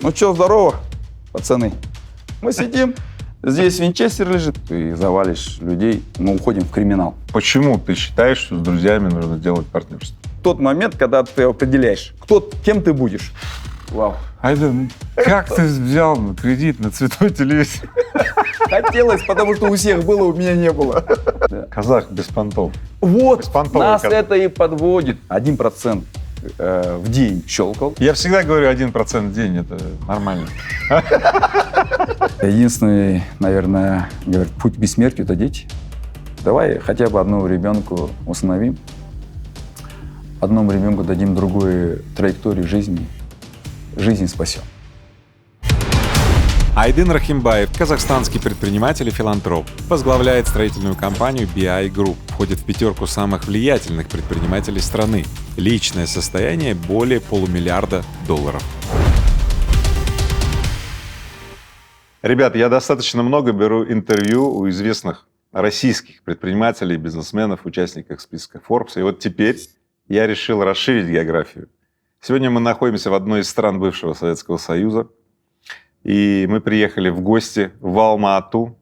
Ну что, здорово, пацаны. Мы сидим, здесь винчестер лежит, ты завалишь людей, мы уходим в криминал. Почему ты считаешь, что с друзьями нужно делать партнерство? Тот момент, когда ты определяешь, кем ты будешь. Вау. Айден, как ты взял кредит на цветной телевизор? Хотелось, потому что у всех было, у меня не было. Казах без понтов. Вот, Беспонтовый нас казах. это и подводит. 1% в день щелкал. Я всегда говорю 1% в день, это нормально. Единственный, наверное, говорят, путь к бессмертию – это дети. Давай хотя бы одному ребенку усыновим, одному ребенку дадим другую траекторию жизни, жизнь спасем. Айдын Рахимбаев, казахстанский предприниматель и филантроп, возглавляет строительную компанию BI Group, входит в 5 самых влиятельных предпринимателей страны. Личное состояние более $500 миллиарда. Ребят, я достаточно много беру интервью у известных российских предпринимателей, бизнесменов, участников списка Forbes. И вот теперь я решил расширить географию. Сегодня мы находимся в одной из стран бывшего Советского Союза. И мы приехали в гости в Алма-Ату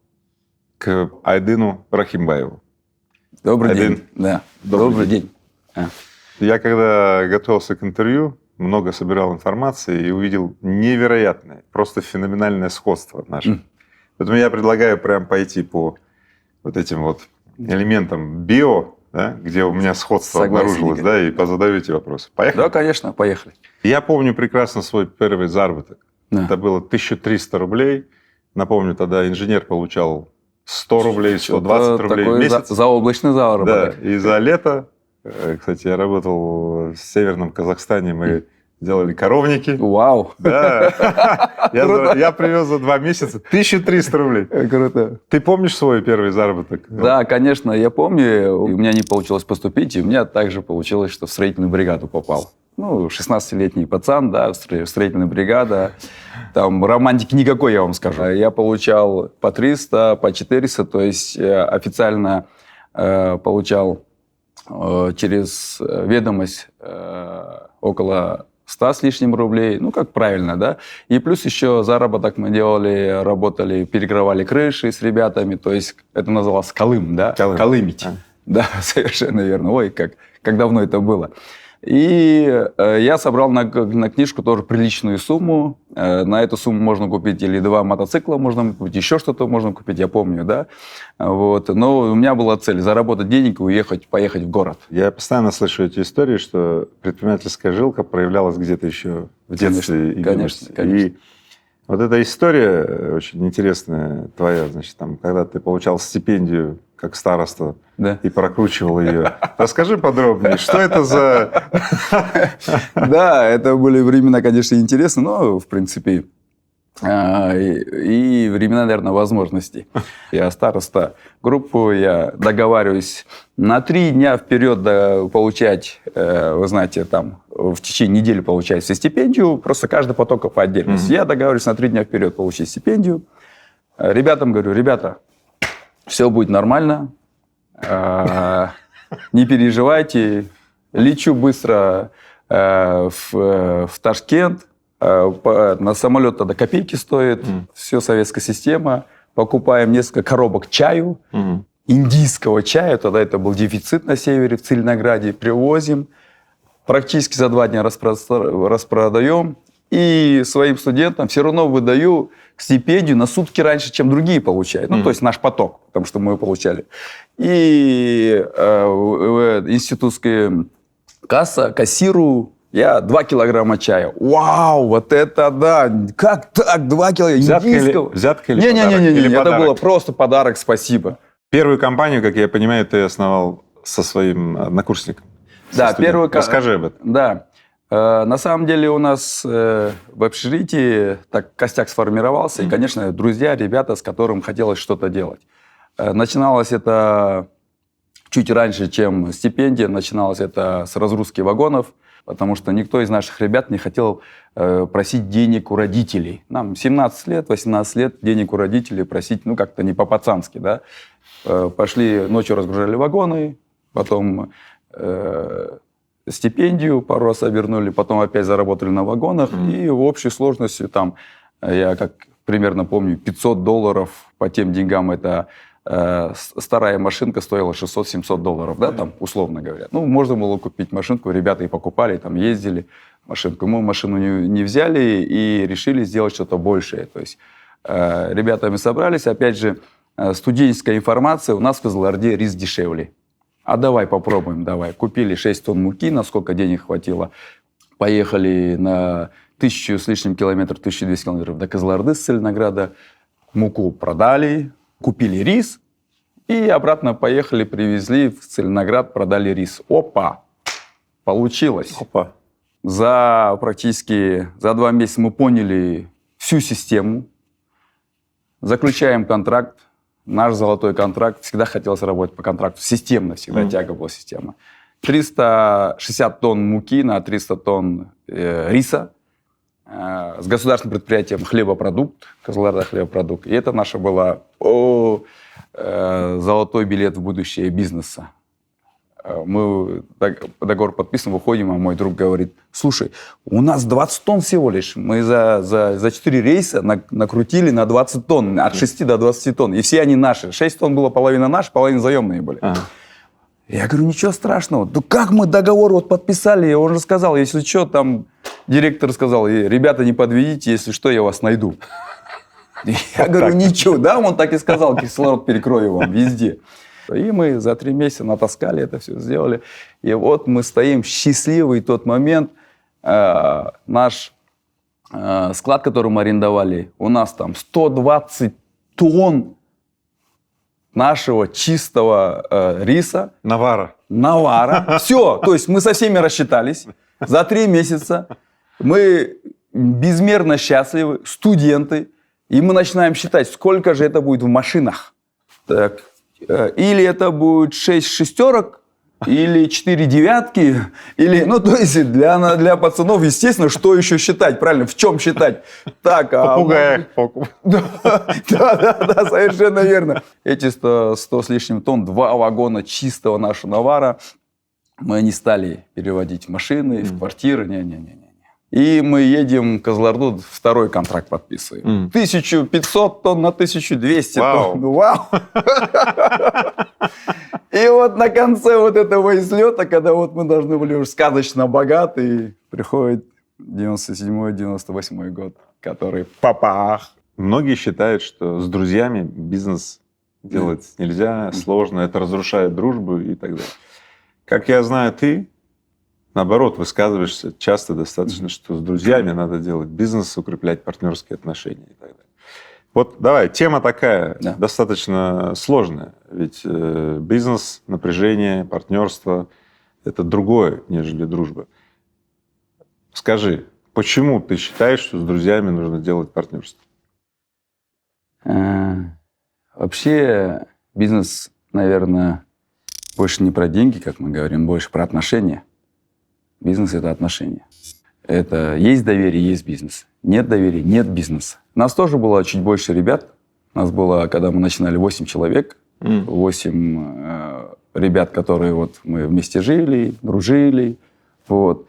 к Айдыну Рахимбаеву. Добрый Айдын. день. Да. Добрый день. Я когда готовился к интервью, много собирал информации и увидел невероятное, просто феноменальное сходство наше. Поэтому я предлагаю прям пойти по вот этим вот элементам био, да, где у меня сходство обнаружилось, да, и позадаю эти вопросы. Поехали? Да, конечно, поехали. Я помню прекрасно свой первый заработок. Да. Это было 1300 рублей. Напомню, тогда инженер получал 100 рублей, 120 рублей в месяц. Заоблачный заработок. Да, и за лето, кстати, я работал в Северном Казахстане, мы делали коровники. Вау. Да. Я привез за 2 месяца 1300 рублей. Круто. Ты помнишь свой первый заработок? Да, конечно, я помню. У меня не получилось поступить, и у меня также получилось, что в строительную бригаду попал. 16-летний пацан, да, строительная бригада. Там романтики никакой, я вам скажу. Я получал по 300, по 400, то есть официально получал через ведомость около 100 с лишним рублей, как правильно, да. И плюс еще заработок мы делали, работали, перекрывали крыши с ребятами, то есть это называлось колым, да, колымить. Да, совершенно верно. Ой, как давно это было. И я собрал на книжку тоже приличную сумму. На эту сумму можно купить или 2 мотоцикла, можно купить, еще что-то можно купить, я помню, да. Вот. Но у меня была цель заработать денег и поехать в город. Я постоянно слышу эти истории, что предпринимательская жилка проявлялась где-то еще в детстве. Конечно. И вот эта история очень интересная твоя, значит, там, когда ты получал стипендию как староста, да, и прокручивал ее. Расскажи подробнее, что это за... Да, это были времена, конечно, интересные, но, в принципе, и времена, наверное, возможностей. Я староста группы, я договариваюсь на 3 дня вперед получать, вы знаете, там, в течение недели получать все стипендию, просто каждый поток по отдельности. Я договариваюсь на 3 дня вперед получить стипендию. Ребятам говорю, ребята, все будет нормально, не переживайте, лечу быстро в Ташкент, на самолет тогда копейки стоит, все советская система, покупаем несколько коробок чаю, индийского чая, тогда это был дефицит на севере, в Целинограде, привозим, практически за 2 дня распродаем, и своим студентам все равно выдаю стипендию на сутки раньше, чем другие получают. То есть наш поток, потому что мы его получали. И институтская касса, кассирую я 2 килограмма чая. Вау, вот это да! Как так? 2 килограмма индийского? Взятка или Не, это подарок? было просто подарок, спасибо. Первую компанию, как я понимаю, ты основал со своим однокурсником. Да, первую... Расскажи об этом. Да. На самом деле у нас в общежитии так костяк сформировался, и, конечно, друзья, ребята, с которыми хотелось что-то делать. Начиналось это чуть раньше, чем стипендия, начиналось это с разгрузки вагонов, потому что никто из наших ребят не хотел просить денег у родителей. Нам 17 лет, 18 лет денег у родителей просить, как-то не по-пацански, да. Пошли, ночью разгружали вагоны, потом стипендию, пару раз вернули, потом опять заработали на вагонах, и в общей сложности там, я как примерно помню, $500 по тем деньгам это старая машинка стоила $600-700, да, там, условно говоря. Ну, можно было купить машинку, ребята и покупали, там, ездили машинку. Мы машину не взяли и решили сделать что-то большее. То есть ребятами собрались, опять же, студенческая информация, у нас в Кызылорде рис дешевле. А давай попробуем, давай. Купили 6 тонн муки, насколько денег хватило. Поехали на 1000 с лишним километров, 1200 километров до Кызылорды с Целинограда. Муку продали, купили рис и обратно поехали, привезли в Целиноград, продали рис. Опа! Получилось. Опа. Практически за 2 месяца мы поняли всю систему. Заключаем контракт. Наш золотой контракт. Всегда хотелось работать по контракту. Системно всегда, тяга была система. 360 тонн муки на 300 тонн риса. С государственным предприятием «Хлебопродукт», Кызылорда «Хлебопродукт». И это наша была золотой билет в будущее бизнеса. Мы договор подписываем, выходим, а мой друг говорит: слушай, у нас 20 тонн всего лишь. Мы за 4 рейса накрутили на 20 тонн, от 6 до 20 тонн. И все они наши. 6 тонн было половина наши, половина заемные были. Я говорю, ничего страшного. Ну как мы договор вот подписали? Он же сказал, если что, там директор сказал: ребята, не подведите, если что, я вас найду. Я говорю, ничего. Да, он так и сказал, кислород перекрою вам везде. И мы за 3 месяца натаскали это все, сделали. И вот мы стоим счастливый тот момент. Наш склад, который мы арендовали, у нас там 120 тонн нашего чистого риса. Навара. Все, то есть мы со всеми рассчитались. За 3 месяца мы безмерно счастливы, студенты. И мы начинаем считать, сколько же это будет в машинах. Так. Или это будет 6 шестерок, или 4 девятки, или, ну, то есть для пацанов, естественно, что еще считать, правильно, в чем считать? Так, Попугаях. Да, совершенно верно. Эти 100 с лишним тонн, 2 вагона чистого нашего навара мы не стали переводить в машины, в квартиры, не. И мы едем в Кызылорду, 2-й контракт подписываем. 1500 тонн на 1200 тонн. Вау! И вот на конце вот этого излета, когда вот мы должны были уже сказочно богаты, приходит 97-98 год, который папах. Многие считают, что с друзьями бизнес делать нельзя, сложно, это разрушает дружбу и так далее. Как я знаю, ты, наоборот, высказываешься часто достаточно, что с друзьями надо делать бизнес, укреплять партнерские отношения и так далее. Вот давай, тема такая, достаточно сложная. Ведь бизнес, напряжение, партнерство – это другое, нежели дружба. Скажи, почему ты считаешь, что с друзьями нужно делать партнерство? Вообще бизнес, наверное, больше не про деньги, как мы говорим, больше про отношения. Бизнес – это отношения. Это есть доверие, есть бизнес. Нет доверия, нет бизнеса. Нас тоже было чуть больше ребят. Нас было, когда мы начинали, 8 человек. 8 ребят, которые вот мы вместе жили, дружили. Вот.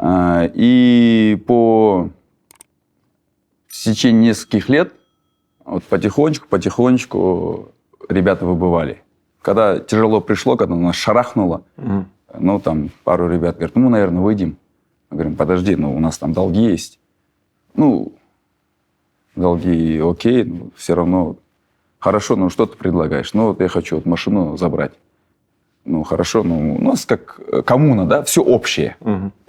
И в течение нескольких лет вот потихонечку ребята выбывали. Когда тяжело пришло, когда нас шарахнуло, ну, там пару ребят говорят, ну, наверное, выйдем. Мы говорим, подожди, ну, у нас там долги есть. Ну, долги окей, но все равно хорошо, ну, что ты предлагаешь? Ну, вот я хочу вот машину забрать. Ну, хорошо, ну, у нас как коммуна, да, все общее.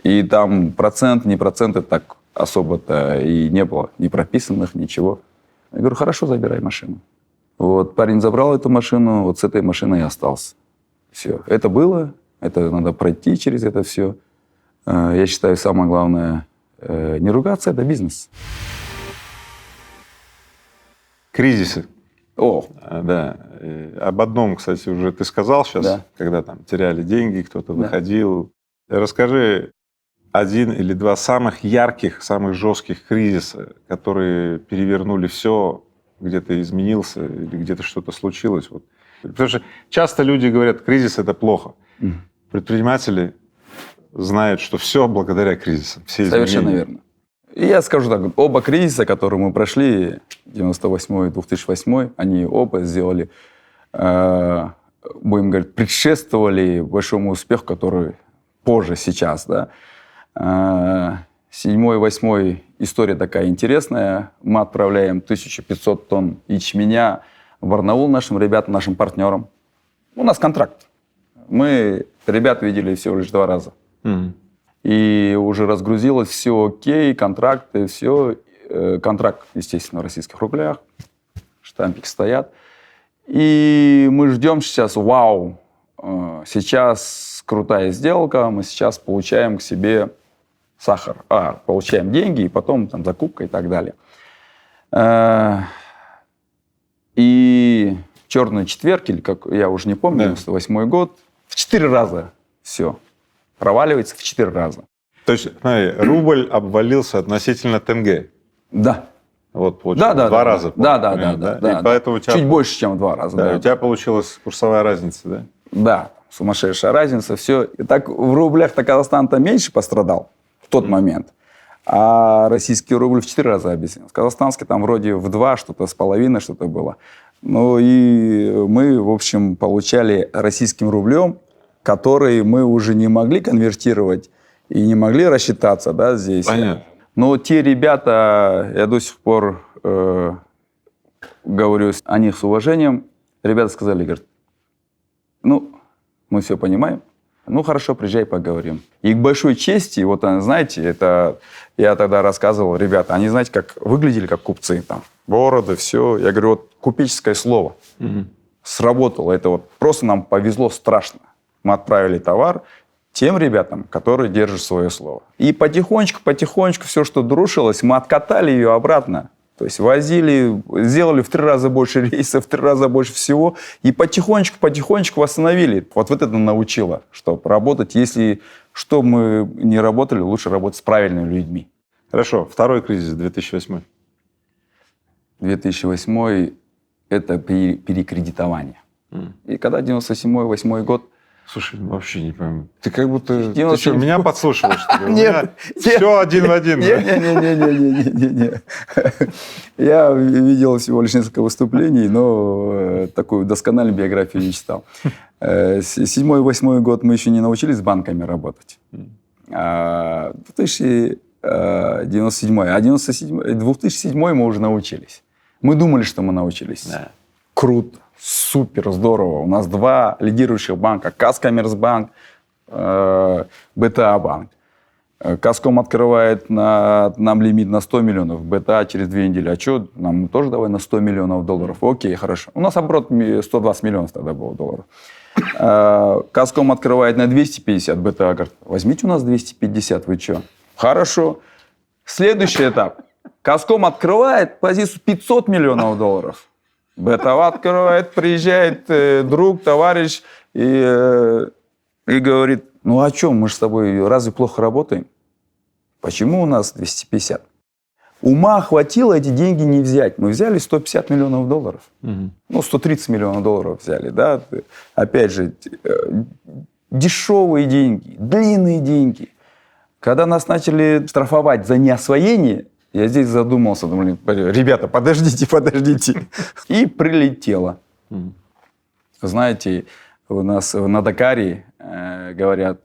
И там процент, не проценты так особо-то и не было, ни прописанных, ничего. Я говорю, хорошо, забирай машину. Вот, парень забрал эту машину, вот с этой машиной и остался. Все, это было, это надо пройти через это все. Я считаю, самое главное, не ругаться, это бизнес. Кризисы. О, да. Об одном, кстати, уже ты сказал сейчас, да. Когда там теряли деньги, кто-то выходил. Расскажи 1 или 2 самых ярких, самых жестких кризиса, которые перевернули все, где-то изменился или где-то что-то случилось. Вот. Потому что часто люди говорят, кризис – это плохо. Предприниматели знают, что все благодаря кризисам. Все Совершенно изменения. верно. И я скажу так, оба кризиса, которые мы прошли, 98 и 2008, они оба сделали, будем говорить, предшествовали большому успеху, который позже сейчас, да. 7-8 история такая интересная. Мы отправляем 1500 тонн ячменя в Барнаул нашим ребятам, нашим партнерам. У нас контракт. Мы ребят видели всего лишь 2 раза. И уже разгрузилось, все окей, контракты, все. Контракт, естественно, в российских рублях. Штампики стоят. И мы ждем сейчас, вау, сейчас крутая сделка, мы сейчас получаем к себе сахар. Получаем деньги, и потом там закупка и так далее. И черный четверг, или как я уже не помню, 98-й год, в 4 раза все проваливается, в 4 раза. То есть, смотри, рубль обвалился относительно тенге. Да. Вот, получилось. Да. 2 раза. Да. И поэтому у тебя, чуть больше, чем в 2 раза. да, у тебя получилась курсовая разница, да? Да, сумасшедшая разница, все. И так в рублях-то Казахстан-то меньше пострадал в тот момент, а российский рубль в 4 раза обесценился. Казахстанский там вроде в 2, что-то с половиной, что-то было. Ну и мы, в общем, получали российским рублем, который мы уже не могли конвертировать и не могли рассчитаться, да, здесь. Понятно. Но те ребята, я до сих пор говорю о них с уважением, ребята сказали, говорят, ну, мы все понимаем, ну, хорошо, приезжай, поговорим. И к большой чести, вот, знаете, это я тогда рассказывал, ребята, они, знаете, как выглядели, как купцы, там, бороды, все. Я говорю, вот купеческое слово сработало, это вот просто нам повезло страшно. Мы отправили товар тем ребятам, которые держат свое слово. И потихонечку все, что друшилось, мы откатали ее обратно. То есть возили, сделали в 3 раза больше рейсов, в 3 раза больше всего. И потихонечку восстановили. Вот это научило, что работать, если что мы не работали, лучше работать с правильными людьми. Хорошо. Второй кризис, 2008. 2008 – это перекредитование. И когда 97-8 год, Слушай, вообще не пойму. Ты как будто... 97. Ты что, меня подслушивал, что ли? Нет. Все один в один. да? Не. Я видел всего лишь несколько выступлений, но такую доскональную биографию не читал. 7-8 год мы еще не научились с банками работать. 2007 мы уже научились. Мы думали, что мы научились. Да. Круто, супер, здорово. У нас 2 лидирующих банка. Казкоммерцбанк, БТА банк. Казком открывает нам лимит на 100 миллионов, БТА через 2 недели. А что, нам тоже давай на 100 миллионов долларов? Окей, хорошо. У нас оборот 120 миллионов тогда было долларов. Казком открывает на 250, БТА говорит, возьмите у нас 250, вы что? Хорошо. Следующий этап. Казком открывает позицию 500 миллионов долларов. БТА открывает, приезжает друг, товарищ и говорит, ну о чем, мы же с тобой разве плохо работаем? Почему у нас 250? Ума хватило эти деньги не взять. Мы взяли 150 миллионов долларов. Ну, 130 миллионов долларов взяли, да. Опять же, дешевые деньги, длинные деньги. Когда нас начали штрафовать за неосвоение, я здесь задумался, думаю, ребята, подождите. И прилетело. Знаете, у нас на Дакаре говорят,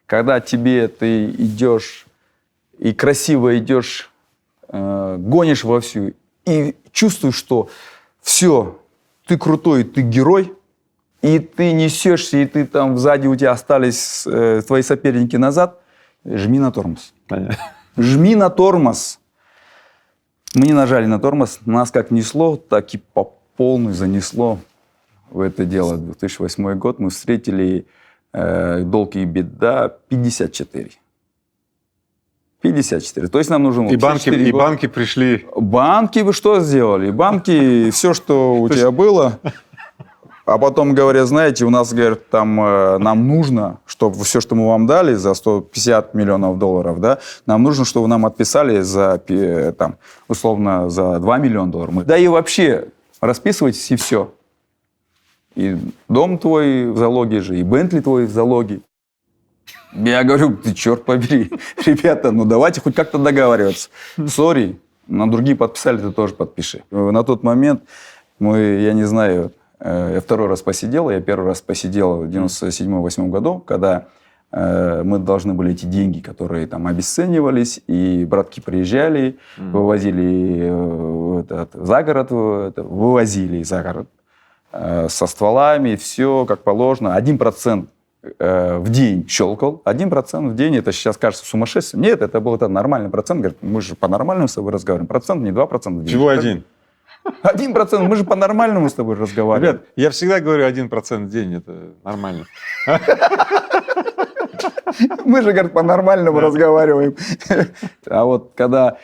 когда ты идешь и красиво идешь, гонишь вовсю и чувствуешь, что все, ты крутой, ты герой, и ты несешься, и ты там сзади у тебя остались твои соперники назад, жми на тормоз. Понятно. Жми на тормоз. Мы не нажали на тормоз, нас как несло, так и по полной занесло в это дело. 2008 год мы встретили долг и беда 54. 54. То есть нам нужно... И банки пришли... Банки вы что сделали? Банки, все, что у тебя было... А потом говорят, знаете, у нас, говорят, там нам нужно, чтобы все, что мы вам дали за 150 миллионов долларов, да, нам нужно, чтобы вы нам отписали за, там, условно, за 2 миллиона долларов. Да и вообще расписывайтесь, и все. И дом твой в залоге же, и Бентли твой в залоге. Я говорю, ты черт побери, ребята, ну давайте хоть как-то договариваться. Сори, на другие подписали, ты тоже подпиши. На тот момент я не знаю, я второй раз посидел, я первый раз посидел в 97-8 году, когда мы должны были эти деньги, которые там обесценивались, и братки приезжали, вывозили за город, вывозили за город со стволами, все как положено. 1% в день щелкал. 1% в день, это сейчас кажется сумасшествием. Нет, это был нормальный процент. Говорит, мы же по-нормальному с тобой разговариваем. Процент, не 2% в день. Чего 1? 1%, мы же по-нормальному с тобой разговариваем. Ребят, я всегда говорю 1% в день, это нормально. Мы же, говорит, по-нормальному разговариваем. А вот когда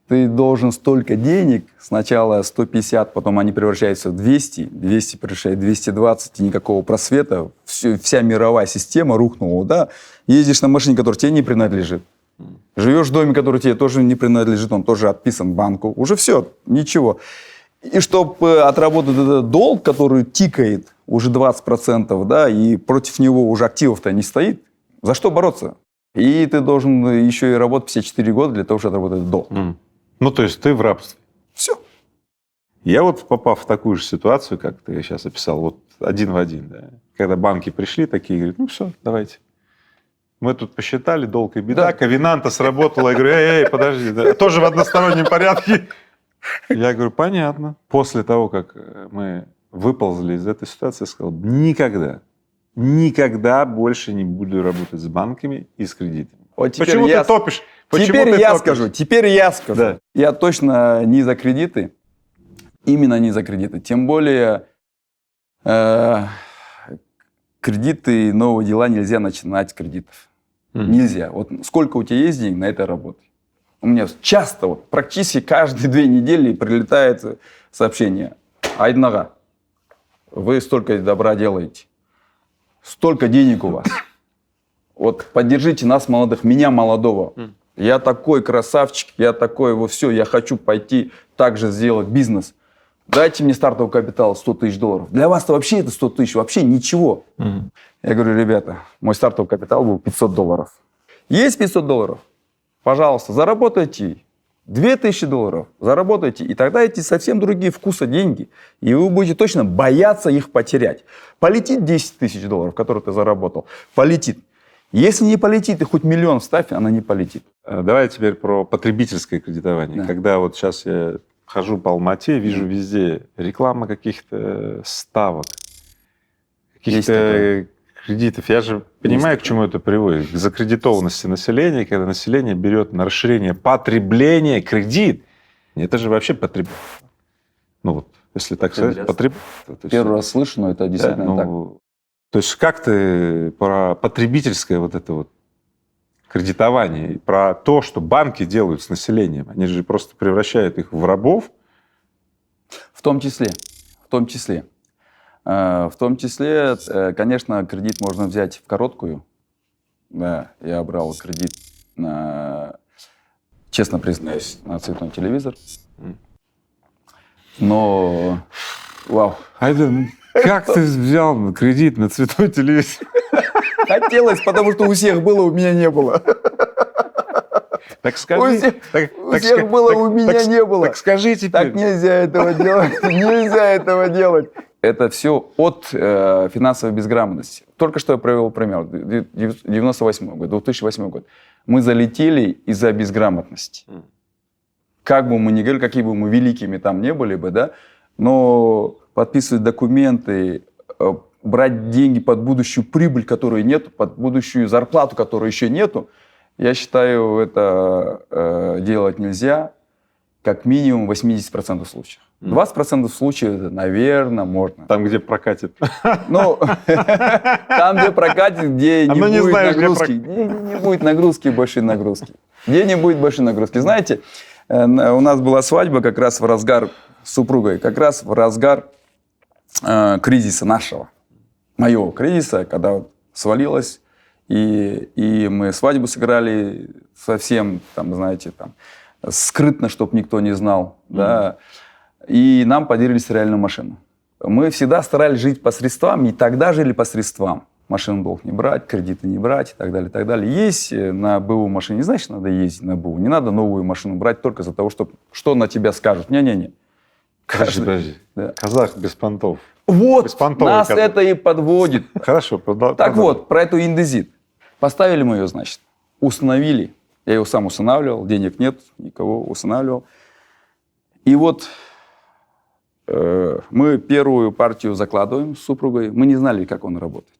ты должен столько денег, сначала 150, потом они превращаются в 200, 200 превращается в 220, и никакого просвета, вся мировая система рухнула, да? Ездишь на машине, которая тебе не принадлежит. Живешь в доме, который тебе тоже не принадлежит, он тоже отписан банку. Уже все, ничего. И чтобы отработать этот долг, который тикает уже 20%, да, и против него уже активов-то не стоит, за что бороться? И ты должен еще и работать 54 года для того, чтобы отработать долг. Ну, то есть ты в рабстве. Все. Я вот, попав в такую же ситуацию, как ты сейчас описал, вот один в один, да, когда банки пришли такие, говорят, ну все, давайте. Мы тут посчитали, долг и беда, Да. ковенанта сработала. Я говорю, эй, подожди, да, тоже в одностороннем порядке. Я говорю, понятно. После того, как мы выползли из этой ситуации, я сказал, никогда больше не буду работать с банками и с кредитами. Вот теперь Почему ты топишь? Почему Теперь ты я топишь? скажу, теперь я скажу. Да. Я точно не за кредиты, именно не за кредиты. Тем более кредиты, новые дела нельзя начинать с кредитов. Нельзя. Вот сколько у тебя есть денег, на это работай. У меня часто, вот, практически каждые 2 недели прилетает сообщение. Айднага, вы столько добра делаете, столько денег у вас. Вот поддержите нас, молодых, меня, молодого. Я такой красавчик, я такой, все, я хочу пойти также сделать бизнес. Дайте мне стартовый капитал $100 000. Для вас-то вообще это 100 000, вообще ничего. Я говорю, ребята, мой стартовый капитал был $500. Есть $500? Пожалуйста, заработайте $2000, заработайте, и тогда эти совсем другие вкуса деньги, и вы будете точно бояться их потерять. Полетит $10 000, которые ты заработал, полетит. Если не полетит, ты хоть миллион вставь, она не полетит. Давай теперь про потребительское кредитование. Да. Когда вот сейчас я хожу по Алмате, вижу везде реклама каких-то ставок, каких-то кредитов. Я же понимаю, к чему это приводит. К закредитованности населения, когда население берет на расширение потребления кредит. Это же вообще потребление. Ну вот, если так сказать, потребление. Первый раз слышу, но это действительно так. То есть как ты про потребительское вот это вот кредитование, про то, что банки делают с населением, они же просто превращают их в рабов? В том числе. В том числе, конечно, кредит можно взять в короткую. Да, я брал кредит на, честно признаюсь, на цветной телевизор. Но, вау. Как ты взял кредит на цветной телевизор? Хотелось, потому что у всех было, у меня не было. Так скажи. У всех было, у меня не было. Так скажи теперь. Так нельзя этого делать. Нельзя этого делать. Это все от финансовой безграмотности. Только что я привел пример. 98 год, 2008 год. Мы залетели из-за безграмотности. Как бы мы ни говорили, какие бы мы великими там не были бы, да, но подписывать документы, брать деньги под будущую прибыль, которой нету, под будущую зарплату, которой еще нету, я считаю, это делать нельзя, как минимум в 80% случаев. 20% случаев, наверное, можно. Там, где прокатит. Ну, там, где прокатит, где не будет нагрузки. Не будет нагрузки, большой нагрузки. Где не будет большой нагрузки. Знаете, у нас была свадьба как раз в разгар с супругой, как раз в разгар кризиса нашего, моего кризиса, когда вот свалилось, и мы свадьбу сыграли совсем, там, знаете, там, скрытно, чтобы никто не знал, да, и нам подарили стиральную машину. Мы всегда старались жить по средствам, и тогда жили по средствам. машину долг не брать, кредиты не брать и так далее, и так далее. Есть на БУ машине, не значит, надо ездить на БУ. Не надо новую машину брать только из-за того, что на тебя скажут. Не-не-не. Подожди. Да. Казах без понтов. Вот, Беспонтовый нас казах. это и подводит. Хорошо, Так вот, про эту индезит. Поставили мы ее, значит, установили. Я ее сам устанавливал, денег нет, никого устанавливал. И вот мы первую партию закладываем с супругой. Мы не знали, как он работает.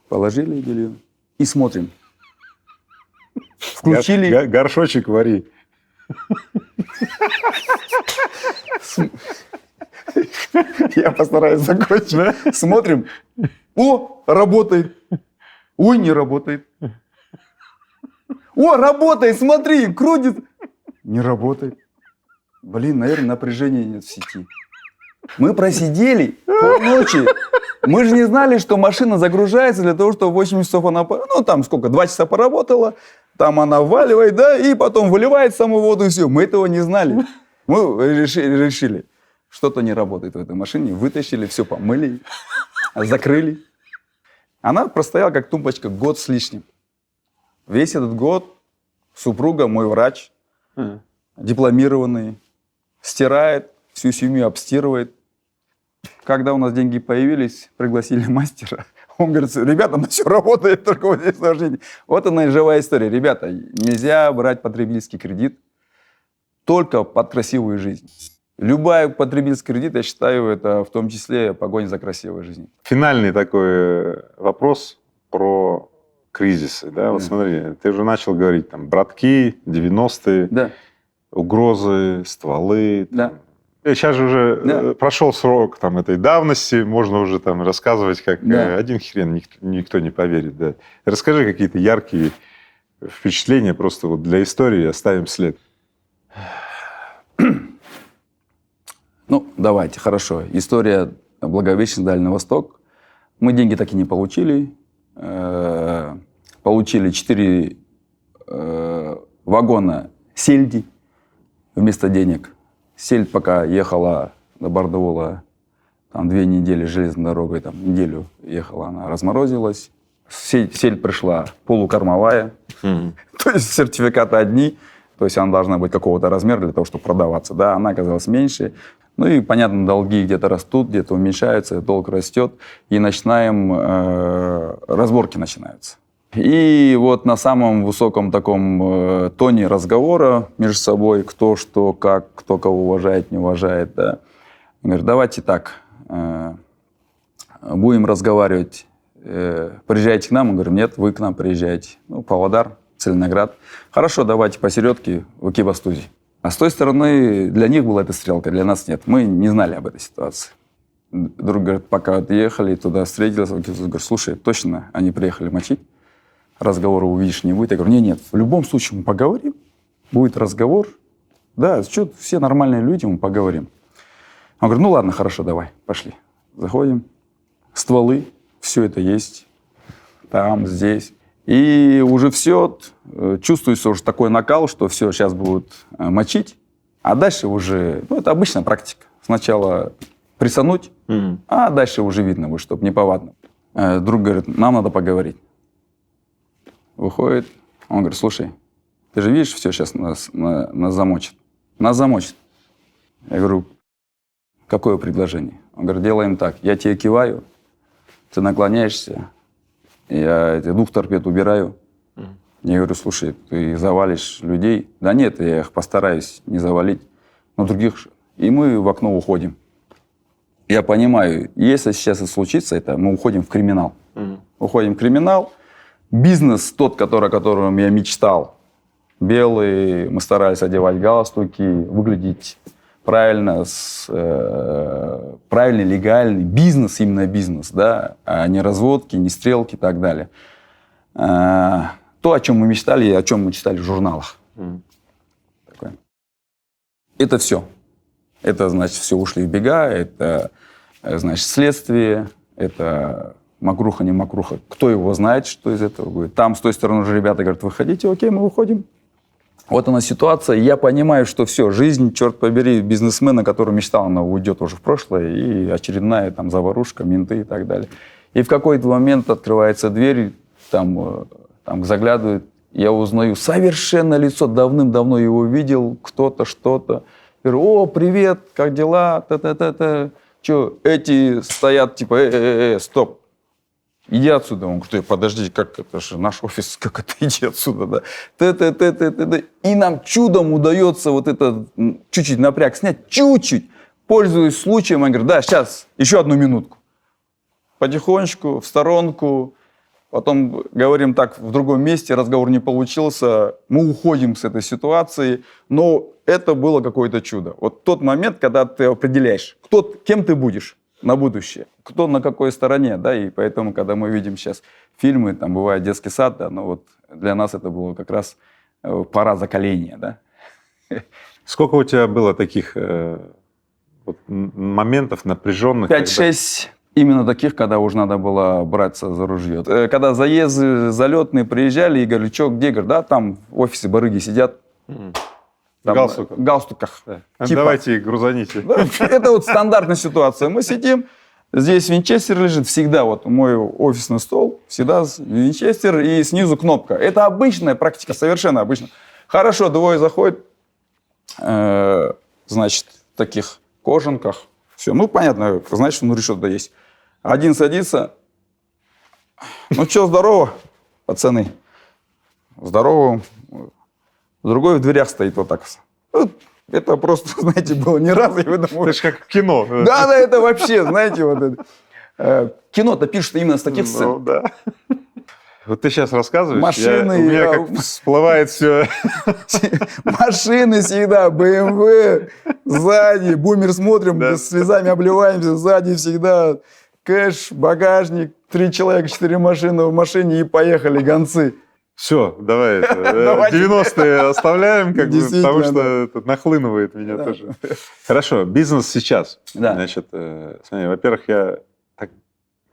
Положили белье и смотрим. Включили. Горшочек вари. Я постараюсь закончить. Смотрим. О, работает. Ой, не работает. О, работает, смотри, крутит. Не работает. Блин, наверное, напряжения нет в сети. Мы просидели полночи. Мы же не знали, что машина загружается для того, чтобы 8 часов она... Ну, там сколько, 2 часа поработала, там она вваливает, да, и потом выливает саму воду, и все. Мы этого не знали. Мы решили, что-то не работает в этой машине, вытащили, все помыли, закрыли. Она простояла как тумбочка год с лишним. Весь этот год супруга, мой врач, дипломированный, стирает, всю семью обстирывает. Когда у нас деньги появились, пригласили мастера. Он говорит, ребята, все работает, только вот здесь сложнее. Вот она и живая история. Ребята, нельзя брать потребительский кредит только под красивую жизнь. Любой потребительский кредит, я считаю, это в том числе погоня за красивой жизнью. Финальный такой вопрос про кризисы. Да? Вот смотри, ты уже начал говорить, там, братки, 90-е, Да. угрозы, стволы. Да. Там. И сейчас же уже прошел срок там, этой давности, можно уже там рассказывать, как один хрен никто не поверит. Да. Расскажи какие-то яркие впечатления, просто вот для истории оставим след. Ну, давайте, хорошо. История Благовещенска, Дальний Восток. Мы деньги так и не получили. Получили 4 вагона сельди вместо денег. Сельдь пока ехала до Бардаула, там 2 недели железной дорогой, там неделю ехала, она разморозилась. Сельдь пришла полукормовая, то есть сертификаты одни, то есть она должна быть какого-то размера для того, чтобы продаваться. Да, она оказалась меньше. Ну и, понятно, долги где-то растут, где-то уменьшаются, долг растет, и разборки начинаются. И вот на самом высоком таком тоне разговора между собой, кто что, как, кто кого уважает, не уважает, да. Говорит, давайте так, будем разговаривать, приезжайте к нам. Мы говорим, нет, вы к нам приезжаете. Ну, Павлодар, Целиноград. Хорошо, давайте посередке в Экибастузе. А с той стороны, для них была эта стрелка, для нас нет. Мы не знали об этой ситуации. Друг говорит, пока отъехали, туда встретились, говорит, слушай, точно они приехали мочить? Разговора увидишь, не будет. Я говорю, нет, в любом случае мы поговорим, будет разговор. Да, что, все нормальные люди, мы поговорим. Он говорит, ну ладно, хорошо, давай, пошли. Заходим, стволы, все это есть, там, здесь. И уже все, чувствуется уже такой накал, что все, сейчас будут мочить, а дальше уже, ну это обычная практика. Сначала присануть, а дальше уже видно будет, чтобы неповадно. Друг говорит, нам надо поговорить. Выходит, он говорит, слушай, ты же видишь, все сейчас нас замочит. Нас замочит. Я говорю, какое предложение? Он говорит, делаем так, я тебе киваю, ты наклоняешься, я эти 2 торпед убираю. Я говорю, слушай, ты завалишь людей. Да нет, я их постараюсь не завалить, но других... И мы в окно уходим. Я понимаю, если сейчас это случится, это мы уходим в криминал. Уходим в криминал. Бизнес тот, о котором я мечтал, белый, мы старались одевать галстуки, выглядеть правильно, правильный, легальный бизнес, именно бизнес, да, а не разводки, не стрелки и так далее. То, о чем мы мечтали, и о чем мы читали в журналах. Такое. Это все. Это, значит, все ушли в бега, это, значит, следствие, это... Макруха, не макруха. Кто его знает, что из этого будет. Там с той стороны уже ребята говорят, выходите, окей, мы выходим. Вот она ситуация. Я понимаю, что все, жизнь, черт побери, бизнесмена, который мечтал, она уйдет уже в прошлое. И очередная там заварушка, менты и так далее. И в какой-то момент открывается дверь, там заглядывает, я узнаю совершенно лицо, давным-давно его видел, кто-то, что-то. Я говорю: о, привет, как дела? Та-та-та-та. Че, эти стоят, типа, стоп. Иди отсюда. Он говорит: подождите, как это же наш офис, как это, иди отсюда, да. Та-та-та-та-та. И нам чудом удается вот это чуть-чуть напряг снять, чуть-чуть. Пользуясь случаем, я говорю: да, сейчас, еще одну минутку. Потихонечку, в сторонку. Потом говорим так, в другом месте, разговор не получился. Мы уходим с этой ситуации, но это было какое-то чудо. Вот тот момент, когда ты определяешь, кем ты будешь на будущее, кто на какой стороне, да, и поэтому, когда мы видим сейчас фильмы, там бывает детский сад, да, но вот для нас это было как раз пора закаления, да. Сколько у тебя было таких моментов напряженных? 5-6 именно таких, когда уже надо было браться за ружье. Когда заезды залетные приезжали и говорили: что, где? Говорю: да, там в офисе барыги сидят. В галстуках. В галстуках. Да. Типа. Давайте грузаните. Да, это вот стандартная ситуация. Мы сидим, здесь винчестер лежит, всегда вот мой офисный стол, всегда винчестер и снизу кнопка. Это обычная практика, совершенно обычная. Хорошо, двое заходят, значит, в таких кожанках. Все, ну, понятно, значит, внутри что-то есть. Один садится: ну что, здорово, пацаны? Здорово. Другой в дверях стоит вот так. Это просто, знаете, было не раз. Это же как в кино. Да, это вообще, знаете, вот это. Кино-то пишут именно с таких сцен. Ну, да. Вот ты сейчас рассказываешь, машины, у меня как всплывает все. Машины всегда, BMW, сзади, бумер смотрим, Да. слезами обливаемся, сзади всегда кэш, багажник, 3 человека, 4 машины в машине и поехали, гонцы. Все, давай, Давайте. 90-е оставляем, как бы, Действительно, потому что да. это нахлынывает меня Да. тоже. Хорошо, бизнес сейчас. Да. Значит, смотри, во-первых, я так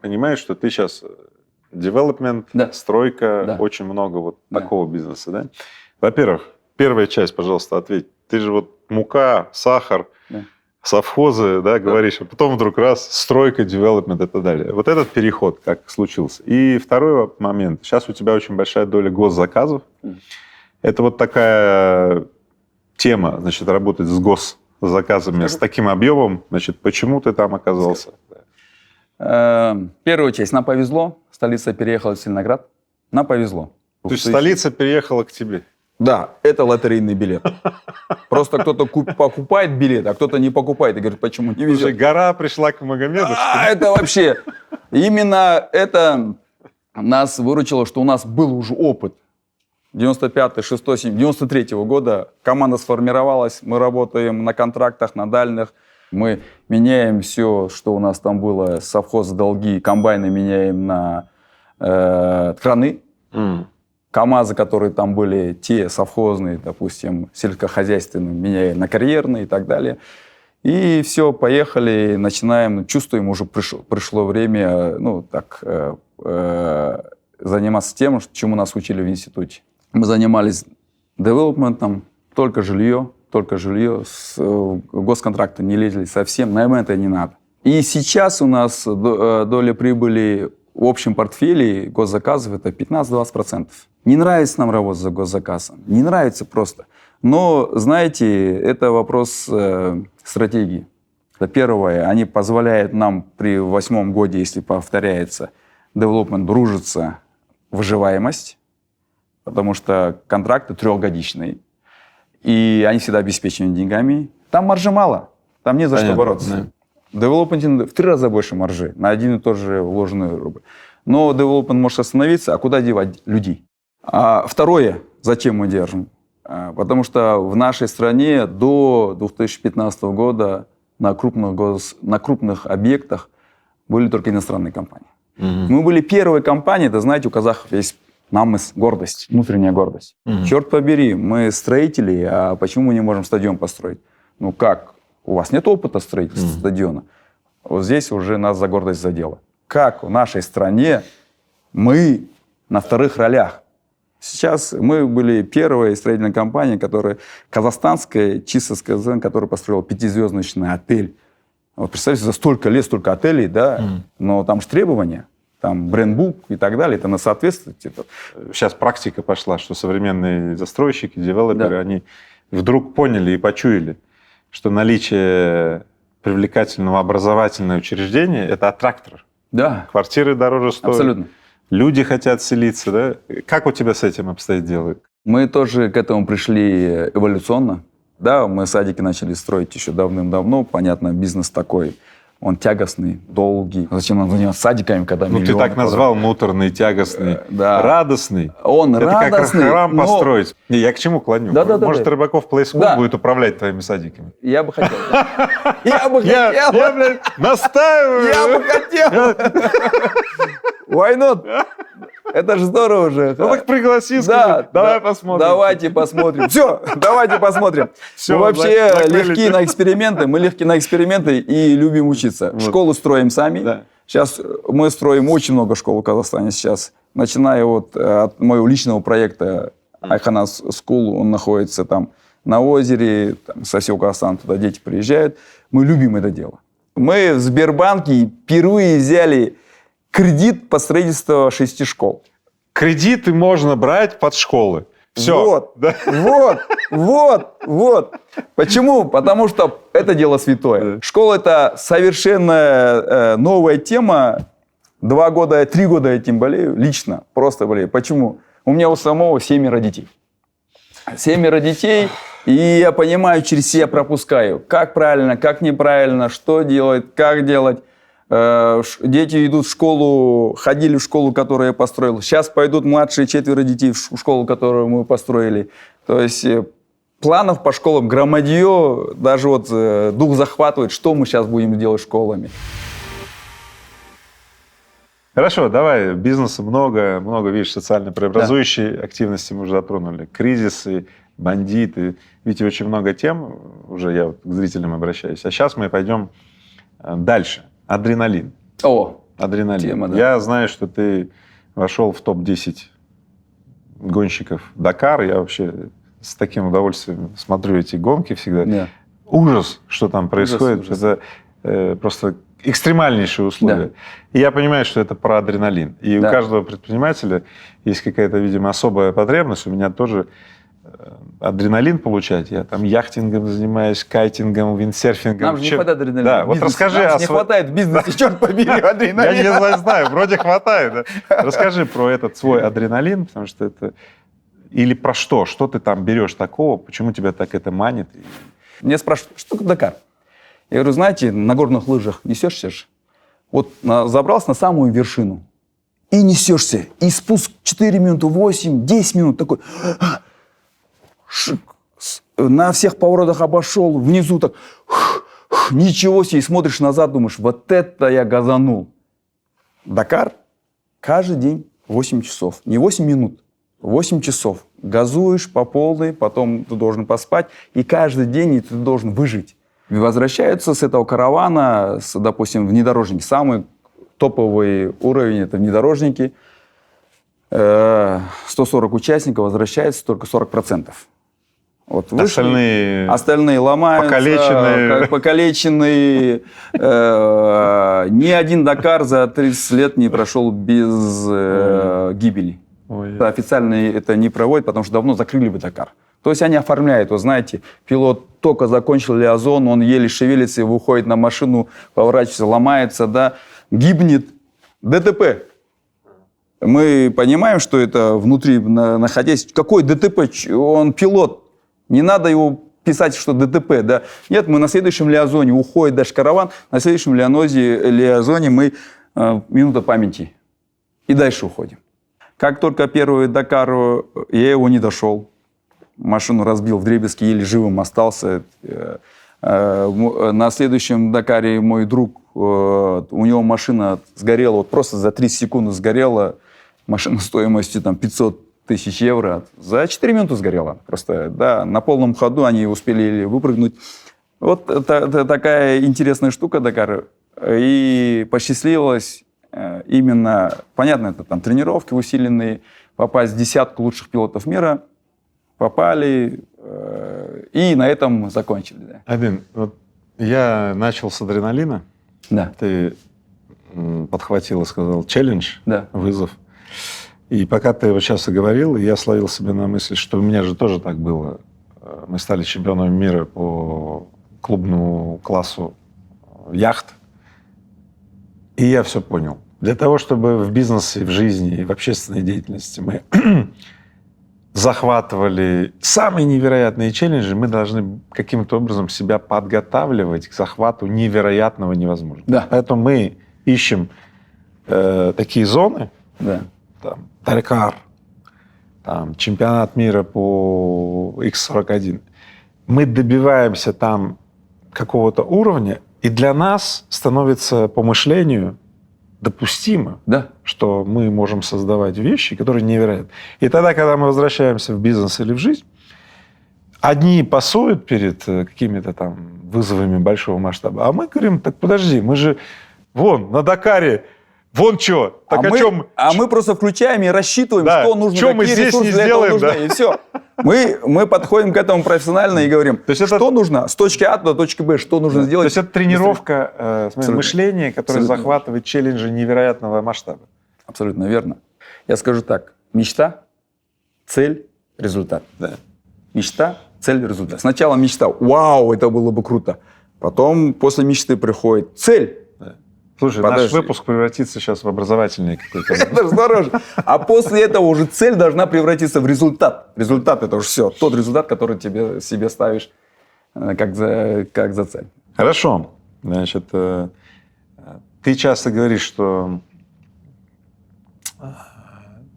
понимаю, что ты сейчас development, Да. стройка, Да. очень много вот Да. такого бизнеса, да? Во-первых, первая часть, пожалуйста, ответь. Ты же вот мука, сахар, Да. совхозы, да, говоришь, а потом вдруг раз, стройка, development и так далее. Вот этот переход как случился. И второй момент. Сейчас у тебя очень большая доля госзаказов. Это вот такая тема, значит, работать с госзаказами, с таким объемом. Значит, почему ты там оказался? Первая часть. Нам повезло. Столица переехала в Зеленоград. Нам повезло. То есть столица переехала к тебе? Да, это лотерейный билет. Просто кто-то покупает билет, а кто-то не покупает и говорит: почему не Уже везет. гора пришла к Магомеду, что ли? Это вообще... Именно это нас выручило, что у нас был уже опыт. 95-й, 6-й, 7 93-го года команда сформировалась, мы работаем на контрактах, на дальних. Мы меняем все, что у нас там было, совхоз, долги, комбайны меняем на краны. КАМАЗы, которые там были, те совхозные, допустим, сельскохозяйственные, меняем на карьерные и так далее. И все, поехали, начинаем, чувствуем, уже пришло время, ну, так, заниматься тем, чему нас учили в институте. Мы занимались девелопментом, только жилье, с госконтракта не лезли совсем, нам это не надо. И сейчас у нас доля прибыли в общем портфеле госзаказов это 15-20%. Не нравится нам работать за госзаказом, не нравится просто. Но, знаете, это вопрос стратегии. Это первое, они позволяют нам при 8-м годе, если повторяется, девелопмент дружится, выживаемость, потому что контракты 3-годичные, и они всегда обеспечены деньгами. Там маржи мало, там не за что бороться. Да. В девелопменте в 3 раза больше маржи на один и тот же вложенный рубль. Но девелопмент может остановиться, а куда девать людей? А второе, зачем мы держим? Потому что в нашей стране до 2015 года на крупных объектах были только иностранные компании. Мы были первой компанией, это, знаете, у казахов есть намыс, гордость, внутренняя гордость. Черт побери, мы строители, а почему мы не можем стадион построить? Ну как? У вас нет опыта строительства стадиона. Вот здесь уже нас за гордость задело. Как в нашей стране мы на вторых ролях? Сейчас мы были первой строительной компанией, казахстанская, чисто сказано, которая построила 5-звездочный отель. Вот представьте, за столько лет, столько отелей, да, но там же требования. там, брендбук и так далее, это на соответствует. Сейчас практика пошла, что современные застройщики, девелоперы, Да. они вдруг поняли и почуяли, что наличие привлекательного образовательного учреждения – это аттрактор. Да, Квартиры дороже стоят. абсолютно. Люди хотят селиться, да? Как у тебя с этим обстоит дело? Мы тоже к этому пришли эволюционно. Да, мы садики начали строить еще давным-давно. Понятно, бизнес такой, он тягостный, долгий. Зачем нам заниматься садиками, когда Ну, ты миллионы так назвал муторный, тягостный, да. радостный. Он Это радостный, как храм но построить. Не, я к чему клоню? Да-да-да-да. Может, Рыбаков Плейскул Да. будет управлять твоими садиками? я бы хотел. Я бы Я, хотел. блядь, настаиваю. Я бы хотел. Why not? Это же здорово же. Ну так пригласи, Да, скажи, давай да, посмотрим. Давайте посмотрим. Все, давайте посмотрим. Всё, Мы вообще закрыли легкие тему. на эксперименты. Мы легкие на эксперименты и любим учиться. Вот. Школу строим сами. Да. Сейчас мы строим очень много школ в Казахстане сейчас. Начиная вот от моего личного проекта Айханас School, он находится там на озере, там, со всего Казахстана туда дети приезжают. Мы любим это дело. Мы в Сбербанке впервые взяли кредит по строительству 6 школ. Кредиты можно брать под школы. Все. Вот, Да. вот. Почему? Потому что это дело святое. Школа – это совершенно новая тема. 2 года, 3 года я этим болею, лично, просто болею. Почему? У меня у самого 7 детей. 7 детей, и я понимаю, через себя пропускаю, как правильно, как неправильно, что делать, как делать. Дети идут в школу, ходили в школу, которую я построил. Сейчас пойдут младшие 4 детей в школу, которую мы построили. То есть планов по школам громадье, даже вот дух захватывает, что мы сейчас будем делать школами. Хорошо, давай. Бизнеса много, видишь, социально преобразующей активности мы уже затронули. Кризисы, бандиты. Видите, очень много тем, уже я вот к зрителям обращаюсь. А сейчас мы пойдем дальше. Адреналин. О, Адреналин. тема, да. Я знаю, что ты вошел в топ-10 гонщиков Дакар. Я вообще с таким удовольствием смотрю эти гонки всегда. да. Ужас, что там происходит. Ужас. Это просто экстремальнейшие условия. Да. И я понимаю, что это про адреналин. И Да. у каждого предпринимателя есть какая-то, видимо, особая потребность. У меня тоже адреналин получать. Я там яхтингом занимаюсь, кайтингом, виндсерфингом. Нам же не хватает адреналина. Да, в вот бизнесе. расскажи Нам же о не своем... хватает в бизнесе, черт побери, Я адреналина. не знаю, вроде хватает. Да? Расскажи про этот свой адреналин, потому что это... Или про что? Что ты там берешь такого? Почему тебя так это манит? Меня спрашивают, что такое Дакар? Я говорю, знаете, на горных лыжах несешься же. Вот забрался на самую вершину и несешься. И спуск 4 минуты, 8, 10 минут такой. На всех поворотах обошел, внизу так. Ничего себе. И смотришь назад, думаешь, вот это я газанул. Дакар каждый день 8 часов. Не 8 минут, 8 часов. Газуешь по полной, потом ты должен поспать. И каждый день ты должен выжить. И возвращаются с этого каравана, допустим, внедорожники. Самый топовый уровень – это внедорожники. 140 участников, возвращается только 40%. Вот вышли, остальные ломаются, покалеченные. Ни один Дакар за 30 лет не прошел без гибели. Официально это не проводят, потому что давно закрыли бы Дакар. То есть они оформляют, вы знаете, пилот только закончил лиазон, он еле шевелится, выходит на машину, поворачивается, ломается, да, гибнет. ДТП. Мы понимаем, что это внутри, находясь. Какой ДТП? Он пилот. Не надо его писать, что ДТП. Да? Нет, мы на следующем лиазоне, уходит даже караван, на следующем лиазоне мы минута памяти. И дальше уходим. Как только первый Дакар, я его не дошел. Машину разбил вдребезги, еле живым остался. На следующем Дакаре мой друг, у него машина сгорела, вот просто за 30 секунды сгорела. Машина стоимостью там 500 тысяч евро. За 4 минуты сгорела. Просто, да, на полном ходу они успели выпрыгнуть. Вот это такая интересная штука Дакар. И посчастливилось именно, понятно, это там тренировки усиленные, попасть в 10 лучших пилотов мира. Попали, и на этом закончили. Да. Адин, вот я начал с адреналина. Да. Ты подхватил и сказал челлендж, Да. вызов. И пока ты вот сейчас и говорил, я словил себе на мысли, что у меня же тоже так было. Мы стали чемпионами мира по клубному классу яхт. И я все понял. Для того, чтобы в бизнесе, в жизни и в общественной деятельности мы захватывали самые невероятные челленджи, мы должны каким-то образом себя подготавливать к захвату невероятного невозможного. Да. Поэтому мы ищем такие зоны, Да. там, Дакар, там, чемпионат мира по X41. Мы добиваемся там какого-то уровня, и для нас становится по мышлению допустимо, Да. что мы можем создавать вещи, которые невероятны. И тогда, когда мы возвращаемся в бизнес или в жизнь, одни пасуют перед какими-то там вызовами большого масштаба, а мы говорим, так подожди, мы же вон на Дакаре, вон что, так о чем? Мы просто включаем и рассчитываем, Да. что нужно, Чё мы какие здесь ресурсы не для этого сделаем, нужны, да? и все. Мы подходим к этому профессионально и говорим, То есть это- что нужно с точки А до точки Б, что нужно То сделать. есть это тренировка Абсолютно. мышления, которое Абсолютно. захватывает челленджи невероятного масштаба. Абсолютно верно. Я скажу так. Мечта, цель, результат. Да. Мечта, цель, результат. Сначала мечта. Вау, это было бы круто. Потом после мечты приходит цель. Слушай, Подожди. наш выпуск превратится сейчас в образовательный какой-то. Это же здорово. А после этого уже цель должна превратиться в результат. Результат – это уже все. Тот результат, который тебе себе ставишь как за цель. Хорошо. Значит, ты часто говоришь, что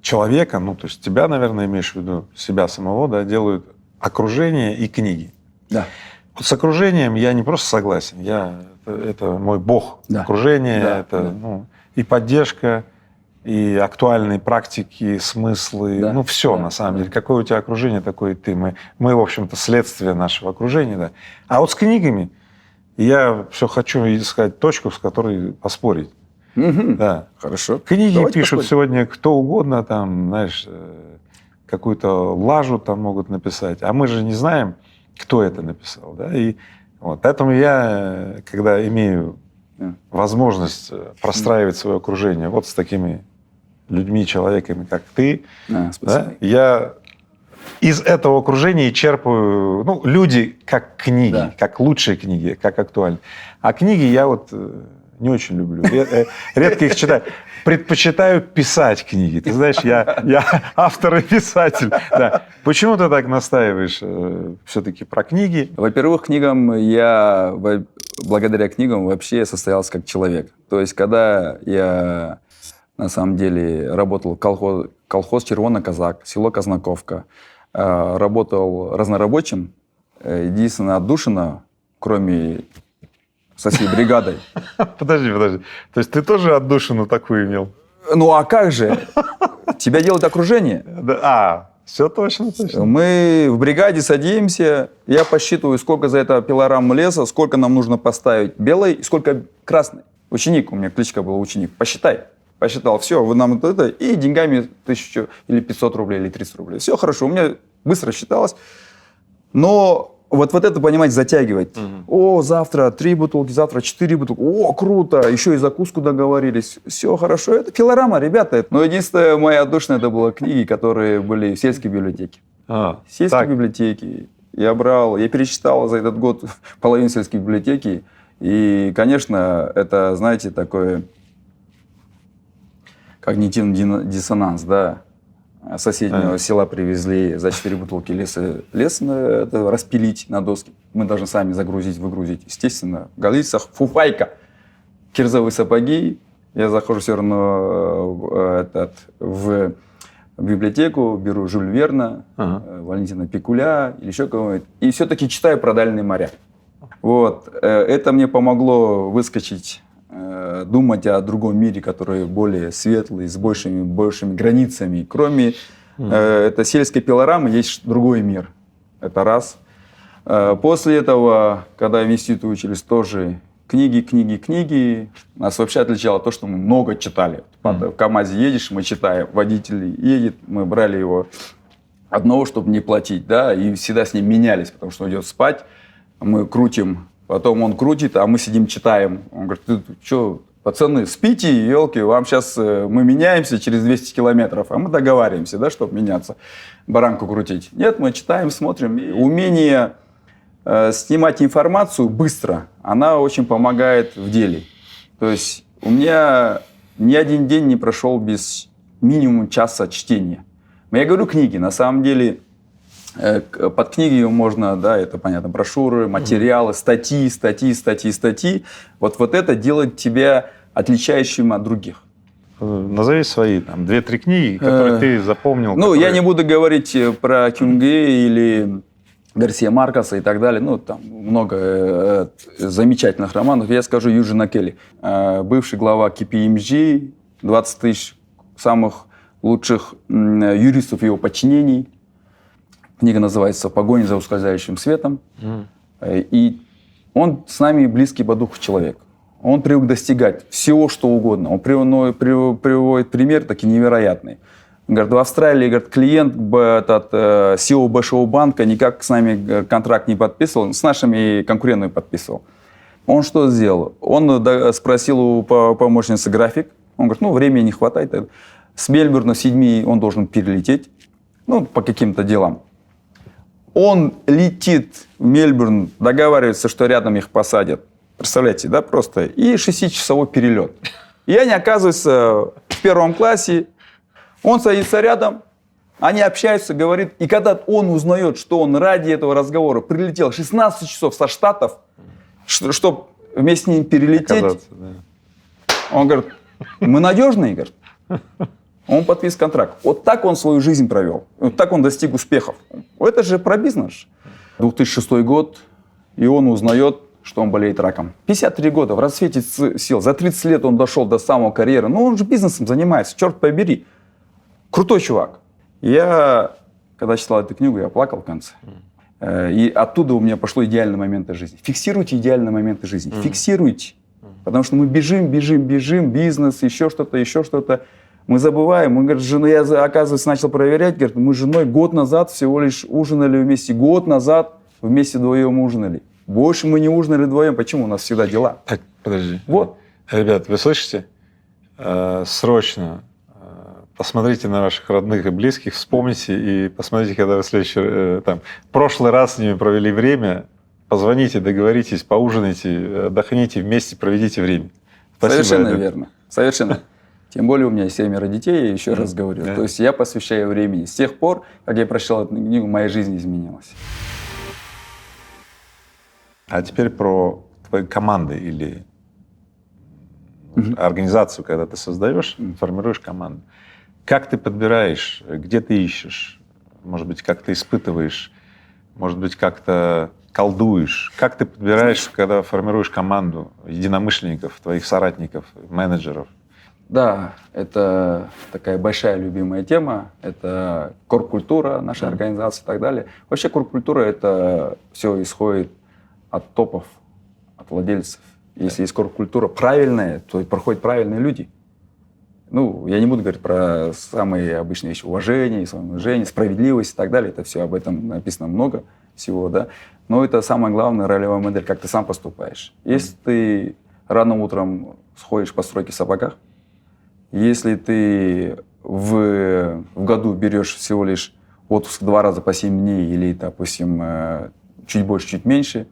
человека, ну, то есть тебя, наверное, имеешь в виду, себя самого, да, делают окружение и книги. Да. Вот с окружением я не просто согласен, это мой бог. Да. Окружение, Да, это да. ну, и поддержка, и актуальные практики, смыслы, Да, ну все да, на самом да. деле. Какое у тебя окружение, такое и ты. Мы, в общем-то, следствие нашего окружения. Да. А вот с книгами я все хочу искать точку, с которой поспорить. Мгм. Да. Хорошо. Книги Давайте пишут поспорим. сегодня кто угодно, там, знаешь, какую-то лажу там могут написать, а мы же не знаем, кто это написал, да, и вот, поэтому я, когда имею возможность простраивать свое окружение вот с такими людьми, человеками, как ты, Спасибо. да, я из этого окружения черпаю, ну, люди как книги, Да. как лучшие книги, как актуальные. А книги я вот не очень люблю, редко их читаю. Предпочитаю писать книги. Ты знаешь, я автор и писатель. Да. Почему ты так настаиваешь все-таки про книги? Во-первых, благодаря книгам вообще состоялся как человек. То есть, когда я на самом деле работал в колхоз «Червоный казак», село Казнаковка, работал разнорабочим, единственное отдушина, кроме со всей бригадой. Подожди. То есть ты тоже отдушину такую имел? Ну а как же? Тебя делает окружение. Все точно. Мы в бригаде садимся, я посчитываю, сколько за это килограмм леса, сколько нам нужно поставить белой и сколько красной. Ученик, у меня кличка была ученик, посчитай. Посчитал, все, вы нам это, и деньгами 1000 или 500 рублей, или 300 рублей. Все хорошо, у меня быстро считалось. Но вот это, понимаете, затягивать. О, завтра 3 бутылки, завтра 4 бутылки. О, круто, еще и закуску договорились. Все хорошо, это килограмма, ребята. Но единственное, моя отдушина, это были книги, которые были в сельской библиотеке. Сельские библиотеки. Я перечитал за этот год половину сельской библиотеки. И, конечно, это, знаете, такое когнитивный диссонанс, да. С соседнего села привезли за 4 бутылки леса. Лес это распилить на доски. Мы должны сами загрузить, выгрузить. Естественно, в галицах фуфайка, кирзовые сапоги. Я захожу все равно в библиотеку, беру Жюль Верна, Валентина Пикуля или еще кого-нибудь. И все-таки читаю про дальние моря. Вот. Это мне помогло выскочить, думать о другом мире, который более светлый, с большими границами. Кроме это сельской пилорамы, есть другой мир. Это раз. После этого, когда в институте учились, тоже книги. Нас вообще отличало то, что мы много читали. В КамАЗе едешь, мы читаем. Водитель едет, мы брали его одного, чтобы не платить, да, и всегда с ним менялись, потому что он идет спать, мы крутим. Потом он крутит, а мы сидим, читаем. Он говорит, ты что, пацаны, спите, елки, вам сейчас мы меняемся через 200 километров, а мы договариваемся, да, чтобы меняться, баранку крутить. Нет, мы читаем, смотрим. И умение снимать информацию быстро, она очень помогает в деле. То есть у меня ни один день не прошел без минимум часа чтения. Я говорю книги, на самом деле под книги можно, да, это понятно, брошюры, материалы, статьи. Вот это делает тебя отличающим от других. Назови свои, там, 2-3 книги, которые ты запомнил. Ну, я не буду говорить про Кюнге или Гарсия Маркеса и так далее. Ну, там много замечательных романов. Я скажу Юджина Келли, бывший глава KPMG, 20 тысяч самых лучших юристов его подчинений. Книга называется «Погоня за ускользающим светом». И он с нами близкий по духу человек. Он привык достигать всего, что угодно. Он приводит пример такие невероятный. Он говорит, в Австралии, говорит, клиент, этот CEO большого банка никак с нами контракт не подписывал, с нашими конкурентами подписывал. Он что сделал? Он спросил у помощницы график. Он говорит, времени не хватает. С Мельбурна в 7 он должен перелететь, по каким-то делам. Он летит в Мельбурн, договаривается, что рядом их посадят. Представляете, да, просто. И 6-часовой перелет. И они оказываются в первом классе. Он садится рядом, они общаются, говорит. И когда он узнает, что он ради этого разговора прилетел 16 часов со Штатов, чтобы вместе с ним перелететь, он говорит, мы надежные, говорит. Он подписал контракт. Вот так он свою жизнь провел. Вот так он достиг успехов. Это же про бизнес. 2006 год, и он узнает, что он болеет раком. 53 года, в расцвете сил. За 30 лет он дошел до самого карьеры. Он же бизнесом занимается, черт побери. Крутой чувак. Я, когда читал эту книгу, я плакал в конце. И оттуда у меня пошло идеальные моменты жизни. Фиксируйте идеальные моменты жизни. Фиксируйте. Потому что мы бежим, бизнес, еще что-то. Мы забываем. Мы, говорит, я, оказывается, начал проверять. Говорит, мы с женой год назад всего лишь ужинали вместе. Год назад вместе вдвоем ужинали. Больше мы не ужинали вдвоем. Почему? У нас всегда дела. Так, подожди. Вот. Ребят, вы слышите? Срочно посмотрите на ваших родных и близких, вспомните и посмотрите, когда вы в прошлый раз с ними провели время, позвоните, договоритесь, поужинайте, отдохните вместе, проведите время. Спасибо, совершенно ребят. верно. Совершенно. Тем более у меня 7 детей, я еще раз говорю. Да. То есть я посвящаю времени. С тех пор, как я прочитал эту книгу, моя жизнь изменилась. А теперь про твои команды или организацию, когда ты создаешь, формируешь команду. Как ты подбираешь, где ты ищешь? Может быть, как ты испытываешь? Может быть, как-то колдуешь? Как ты подбираешь, когда формируешь команду единомышленников, твоих соратников, менеджеров? Да, это такая большая любимая тема. Это корп-культура нашей организации и так далее. Вообще корп-культура — это все исходит от топов, от владельцев. Если есть корп-культура правильная, то проходят правильные люди. Я не буду говорить про самые обычные вещи. Уважение, самоуважение, справедливость и так далее. Это все, об этом написано много всего, да. Но это самая главная ролевая модель, как ты сам поступаешь. Если ты рано утром сходишь по стройке в сапогах, если ты в году берешь всего лишь отпуск 2 раза по 7 дней или, допустим, чуть больше, чуть меньше,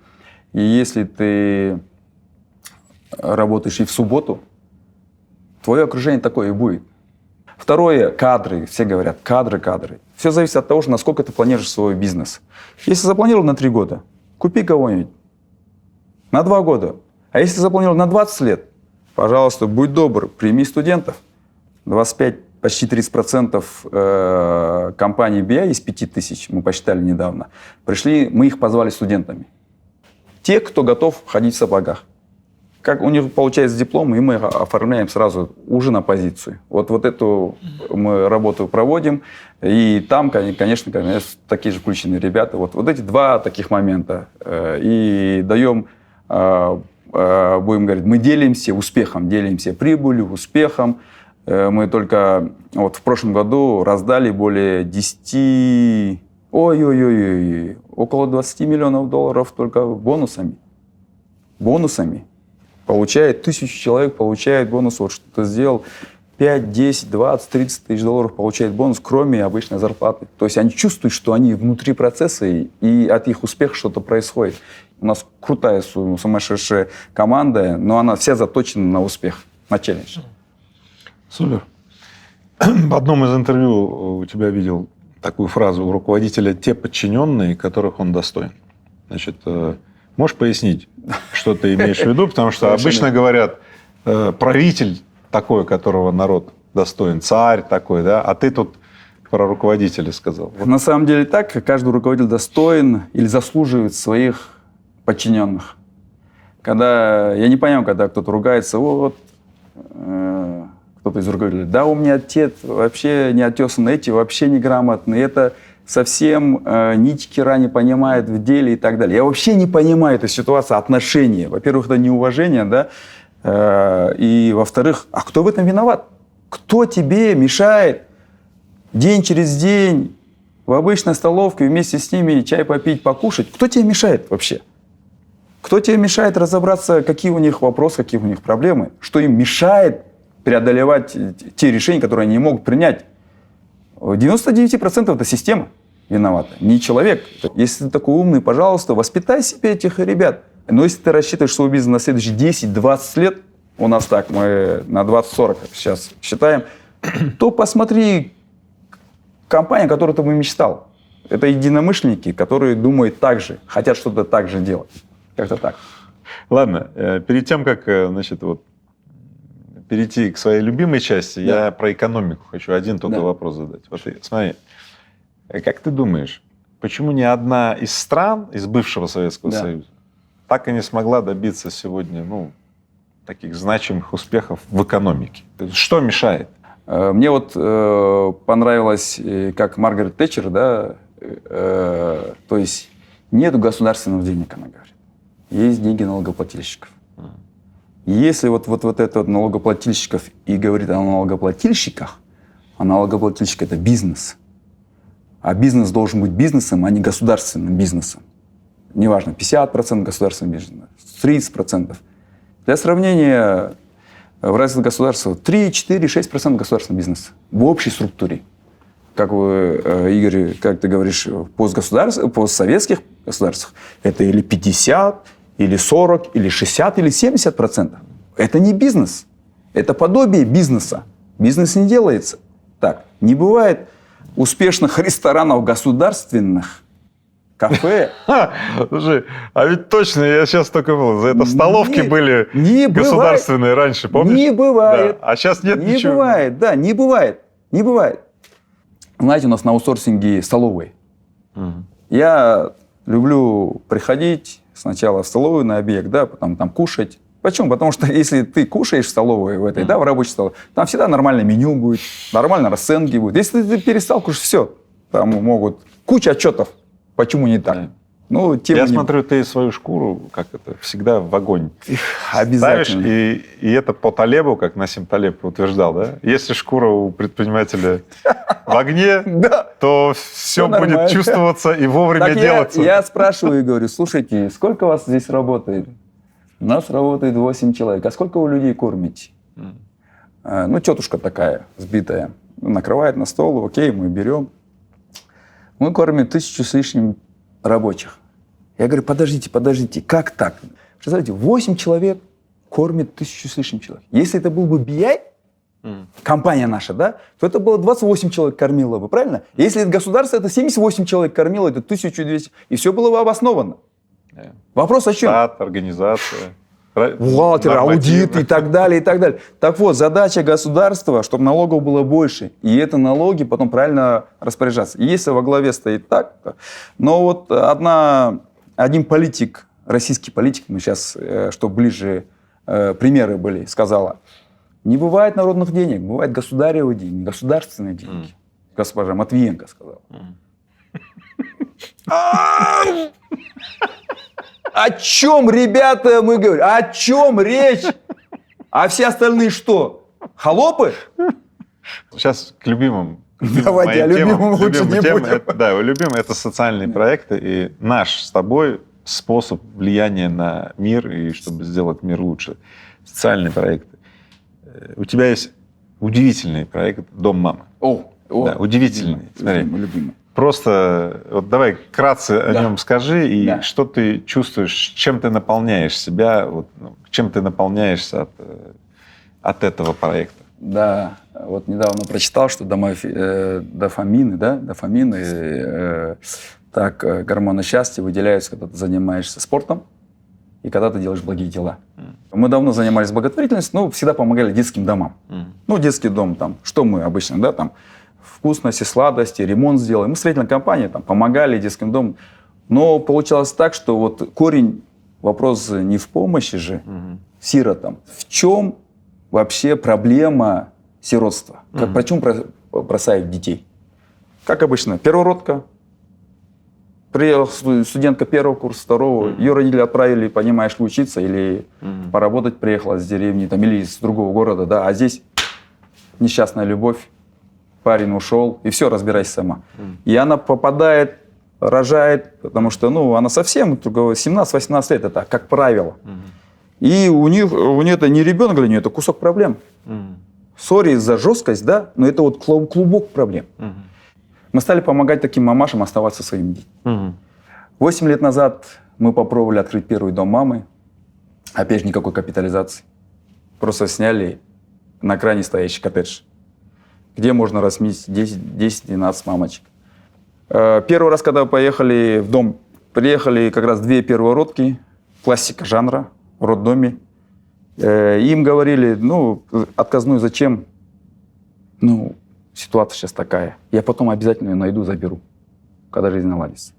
и если ты работаешь и в субботу, твое окружение такое и будет. Второе, кадры. Все говорят, кадры. Все зависит от того, насколько ты планируешь свой бизнес. Если запланировал на 3 года, купи кого-нибудь. На 2 года. А если запланировал на 20 лет, пожалуйста, будь добр, прими студентов. 25, почти 30% компаний BI из 5000, мы посчитали недавно, пришли, мы их позвали студентами. Те, кто готов ходить в сапогах. Как у них получается диплом, и мы оформляем сразу уже на позицию. Вот эту мы работу проводим, и там, конечно, такие же включенные ребята. Вот эти 2 таких момента. И даем, будем говорить, мы делимся успехом, делимся прибылью, успехом. Мы только в прошлом году раздали более 10, около $20 миллионов только бонусами. получает 1000 человек, получает бонус, вот что ты сделал, 5, 10, 20, 30 тысяч долларов получает бонус, кроме обычной зарплаты. То есть они чувствуют, что они внутри процесса, и от их успеха что-то происходит. У нас крутая, сумасшедшая команда, но она вся заточена на успех, на челлендж. Супер. В одном из интервью у тебя видел такую фразу: у руководителя те подчиненные, которых он достоин. Значит, можешь пояснить, что ты имеешь в виду? Потому что обычно говорят, правитель такой, которого народ достоин, царь такой, да, а ты тут про руководителя сказал. Вот. На самом деле так, каждый руководитель достоин или заслуживает своих подчиненных. Когда, я не понимаю, когда кто-то ругается, вот, кто-то из руководителей, да, у меня отец вообще не отесан, эти вообще неграмотные, это совсем нить хера не понимает в деле и так далее. Я вообще не понимаю эту ситуацию, отношения. Во-первых, это неуважение, да, и во-вторых, а кто в этом виноват? Кто тебе мешает день через день в обычной столовке вместе с ними чай попить, покушать? Кто тебе мешает вообще? Кто тебе мешает разобраться, какие у них вопросы, какие у них проблемы? Что им мешает преодолевать те решения, которые они не могут принять? 99% это система виновата, не человек. Если ты такой умный, пожалуйста, воспитай себе этих ребят. Но если ты рассчитываешь свой бизнес на следующие 10-20 лет, у нас так, мы на 20-40 сейчас считаем, то посмотри компанию, о которой ты бы мечтал. Это единомышленники, которые думают так же, хотят что-то так же делать. Как-то так. Ладно, перед тем, как, значит, вот, перейти к своей любимой части, я про экономику хочу один только вопрос задать. Вот смотри, как ты думаешь, почему ни одна из стран из бывшего Советского Союза так и не смогла добиться сегодня, ну, таких значимых успехов в экономике? Что мешает? Мне вот понравилось, как Маргарет Тэтчер, да, то есть нету государственных денег, она говорит. Есть деньги налогоплательщиков. Если вот это вот налогоплательщиков и говорит о налогоплательщиках, а налогоплательщик – это бизнес. А бизнес должен быть бизнесом, а не государственным бизнесом. Неважно, 50% государственного бизнеса, 30%. Для сравнения, в развитых государствах 3, 4, 6% государственного бизнеса в общей структуре. Как вы, Игорь, как ты говоришь, в постсоветских государствах это или 50, или 40, или 60, или 70%. Это не бизнес. Это подобие бизнеса. Бизнес не делается так. Не бывает успешных ресторанов государственных, кафе. Слушай, а ведь точно, я сейчас только был, за это столовки были государственные раньше, помнишь? Не бывает. Да. А сейчас нет ничего. Не бывает, да, не бывает. Не бывает. Знаете, у нас на аутсорсинге столовые. Я люблю приходить сначала в столовую на обед, да, потом там кушать. Почему? Потому что если ты кушаешь в столовой в этой, да, в рабочей столовой, там всегда нормальное меню будет, нормально расценки будут. Если ты перестал кушать, все, там могут куча отчетов. Почему не так? Ну, я смотрю, ты свою шкуру, как это, всегда в огонь обязательно ставишь, и это по Талебу, как Насим Талеб утверждал, да? Если шкура у предпринимателя в огне, то все будет чувствоваться и вовремя делаться. Я спрашиваю и говорю, слушайте, сколько вас здесь работает? У нас работает 8 человек. А сколько вы людей кормите? Ну, тетушка такая, сбитая, накрывает на стол, окей, мы берем. Мы кормим 1000 с лишним рабочих. Я говорю, подождите, как так? Представляете, 8 человек кормит 1000 с лишним человек. Если это был бы BI, компания наша, да, то это было 28 человек кормило бы, правильно? Если это государство, это 78 человек кормило, это 1200, и все было бы обосновано. Вопрос о чем? Штат, организация. Бухгалтер, аудит и так далее, и так далее. Так вот, задача государства, чтобы налогов было больше, и это налоги потом правильно распоряжаться. И если во главе стоит так, но вот один политик, российский политик, мы сейчас, чтобы ближе примеры были, сказала, не бывает народных денег, бывают государевые деньги, государственные деньги. Госпожа Матвиенко сказала. О чем, ребята, мы говорим? О чем речь? А все остальные что? Холопы? Сейчас к любимым. Давайте о любимом лучше не будем. Да, любимый — это социальные проекты. И наш с тобой способ влияния на мир и чтобы сделать мир лучше. Социальные проекты. У тебя есть удивительный проект «Дом мамы». Да, удивительный. Смотри. Любимый. Просто вот давай вкратце о Да. нем скажи, и Да. что ты чувствуешь, чем ты наполняешь себя, вот, чем ты наполняешься от этого проекта. Да, вот недавно прочитал, что дофамины, гормоны счастья выделяются, когда ты занимаешься спортом и когда ты делаешь благие дела. Мы давно занимались благотворительностью, но всегда помогали детским домам. Ну, детский дом, там, что мы обычно, да, там, вкусности, сладости, ремонт сделали. Мы строительная компания, там, помогали детским домам. Но получалось так, что вот корень, вопрос не в помощи же сиротам. В чем вообще проблема сиротства? Почему бросают детей? Как обычно, первородка. Приехала студентка первого курса, второго, ее родители отправили, понимаешь, учиться или поработать приехала с деревни там, или из другого города, да, а здесь несчастная любовь, парень ушел, и все, разбирайся сама. И она попадает, рожает, потому что, ну, она совсем, 17-18 лет, это как правило. И у нее это не ребенок для нее, это кусок проблем. Сори за жесткость, да, но это вот клубок проблем. Мы стали помогать таким мамашам оставаться своими детьми. 8 лет назад мы попробовали открыть первый дом мамы. Опять же, никакой капитализации. Просто сняли на кране стоящий коттедж, где можно разместить 10-12 мамочек. Первый раз, когда поехали в дом, приехали как раз 2 первородки, классика жанра, в роддоме. Им говорили, ну, отказную зачем? Ну, ситуация сейчас такая. Я потом обязательно ее найду, заберу, когда жизнь наладится.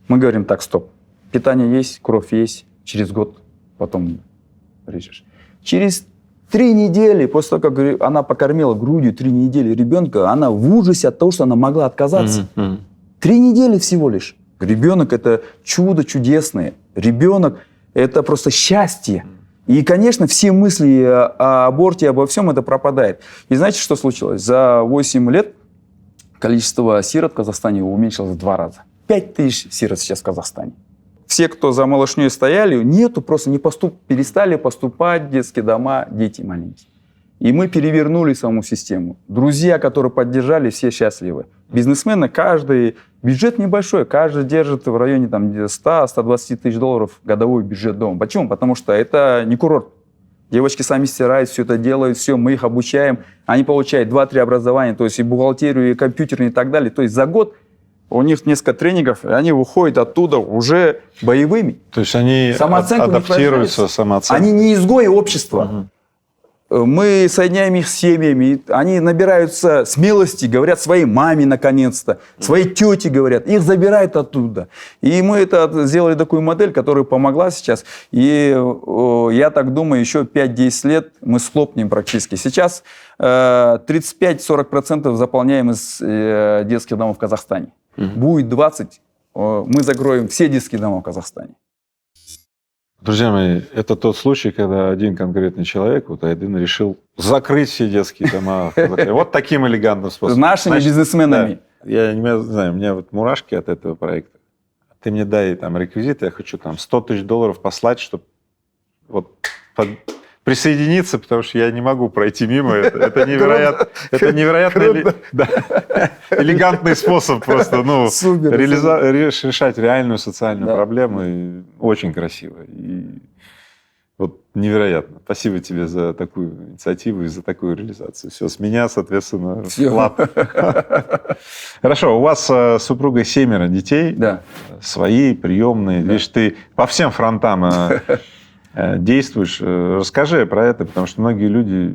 Мы говорим, так, стоп. Питание есть, кровь есть. Через год потом режешь. Через 3 недели, после того, как она покормила грудью 3 недели ребенка, она в ужасе от того, что она могла отказаться. 3 недели всего лишь. Ребенок – это чудо чудесное. Ребенок – это просто счастье. И, конечно, все мысли о аборте, обо всем это пропадает. И знаете, что случилось? За 8 лет количество сирот в Казахстане уменьшилось в 2 раза. 5000 сирот сейчас в Казахстане. Все, кто за малышней стояли, просто перестали поступать в детские дома дети маленькие. И мы перевернули саму систему. Друзья, которые поддержали, все счастливы. Бизнесмены, каждый, бюджет небольшой, каждый держит в районе 100-120 тысяч долларов годовой бюджет дома. Почему? Потому что это не курорт. Девочки сами стирают, все это делают, все, мы их обучаем. Они получают 2-3 образования, то есть и бухгалтерию, и компьютерную и так далее. То есть за год у них несколько тренингов, и они выходят оттуда уже боевыми. То есть они адаптируются, самооценка. Они не изгои общества. Мы соединяем их с семьями, они набираются смелости, говорят своей маме наконец-то, своей тете говорят, их забирают оттуда. И мы это сделали такую модель, которая помогла сейчас. И я так думаю, еще 5-10 лет мы схлопнем практически. Сейчас 35-40% заполняем из детских домов в Казахстане. Будет 20%, мы закроем все детские дома в Казахстане. Друзья мои, это тот случай, когда один конкретный человек, вот один, решил закрыть все детские дома. Вот таким элегантным способом. С нашими бизнесменами. Да, я не знаю, у меня вот мурашки от этого проекта. Ты мне дай там реквизиты, я хочу там 100 тысяч долларов послать, чтобы вот присоединиться, потому что я не могу пройти мимо. Это невероятно. Это невероятно элегантный способ просто решать реальную социальную проблему. И очень красиво. И вот невероятно. Спасибо тебе за такую инициативу и за такую реализацию. Все, с меня, соответственно, вклад. Хорошо, у вас с супругой 7 детей. Да. Свои, приемные. Видишь, ты по всем фронтам действуешь. Расскажи про это, потому что многие люди,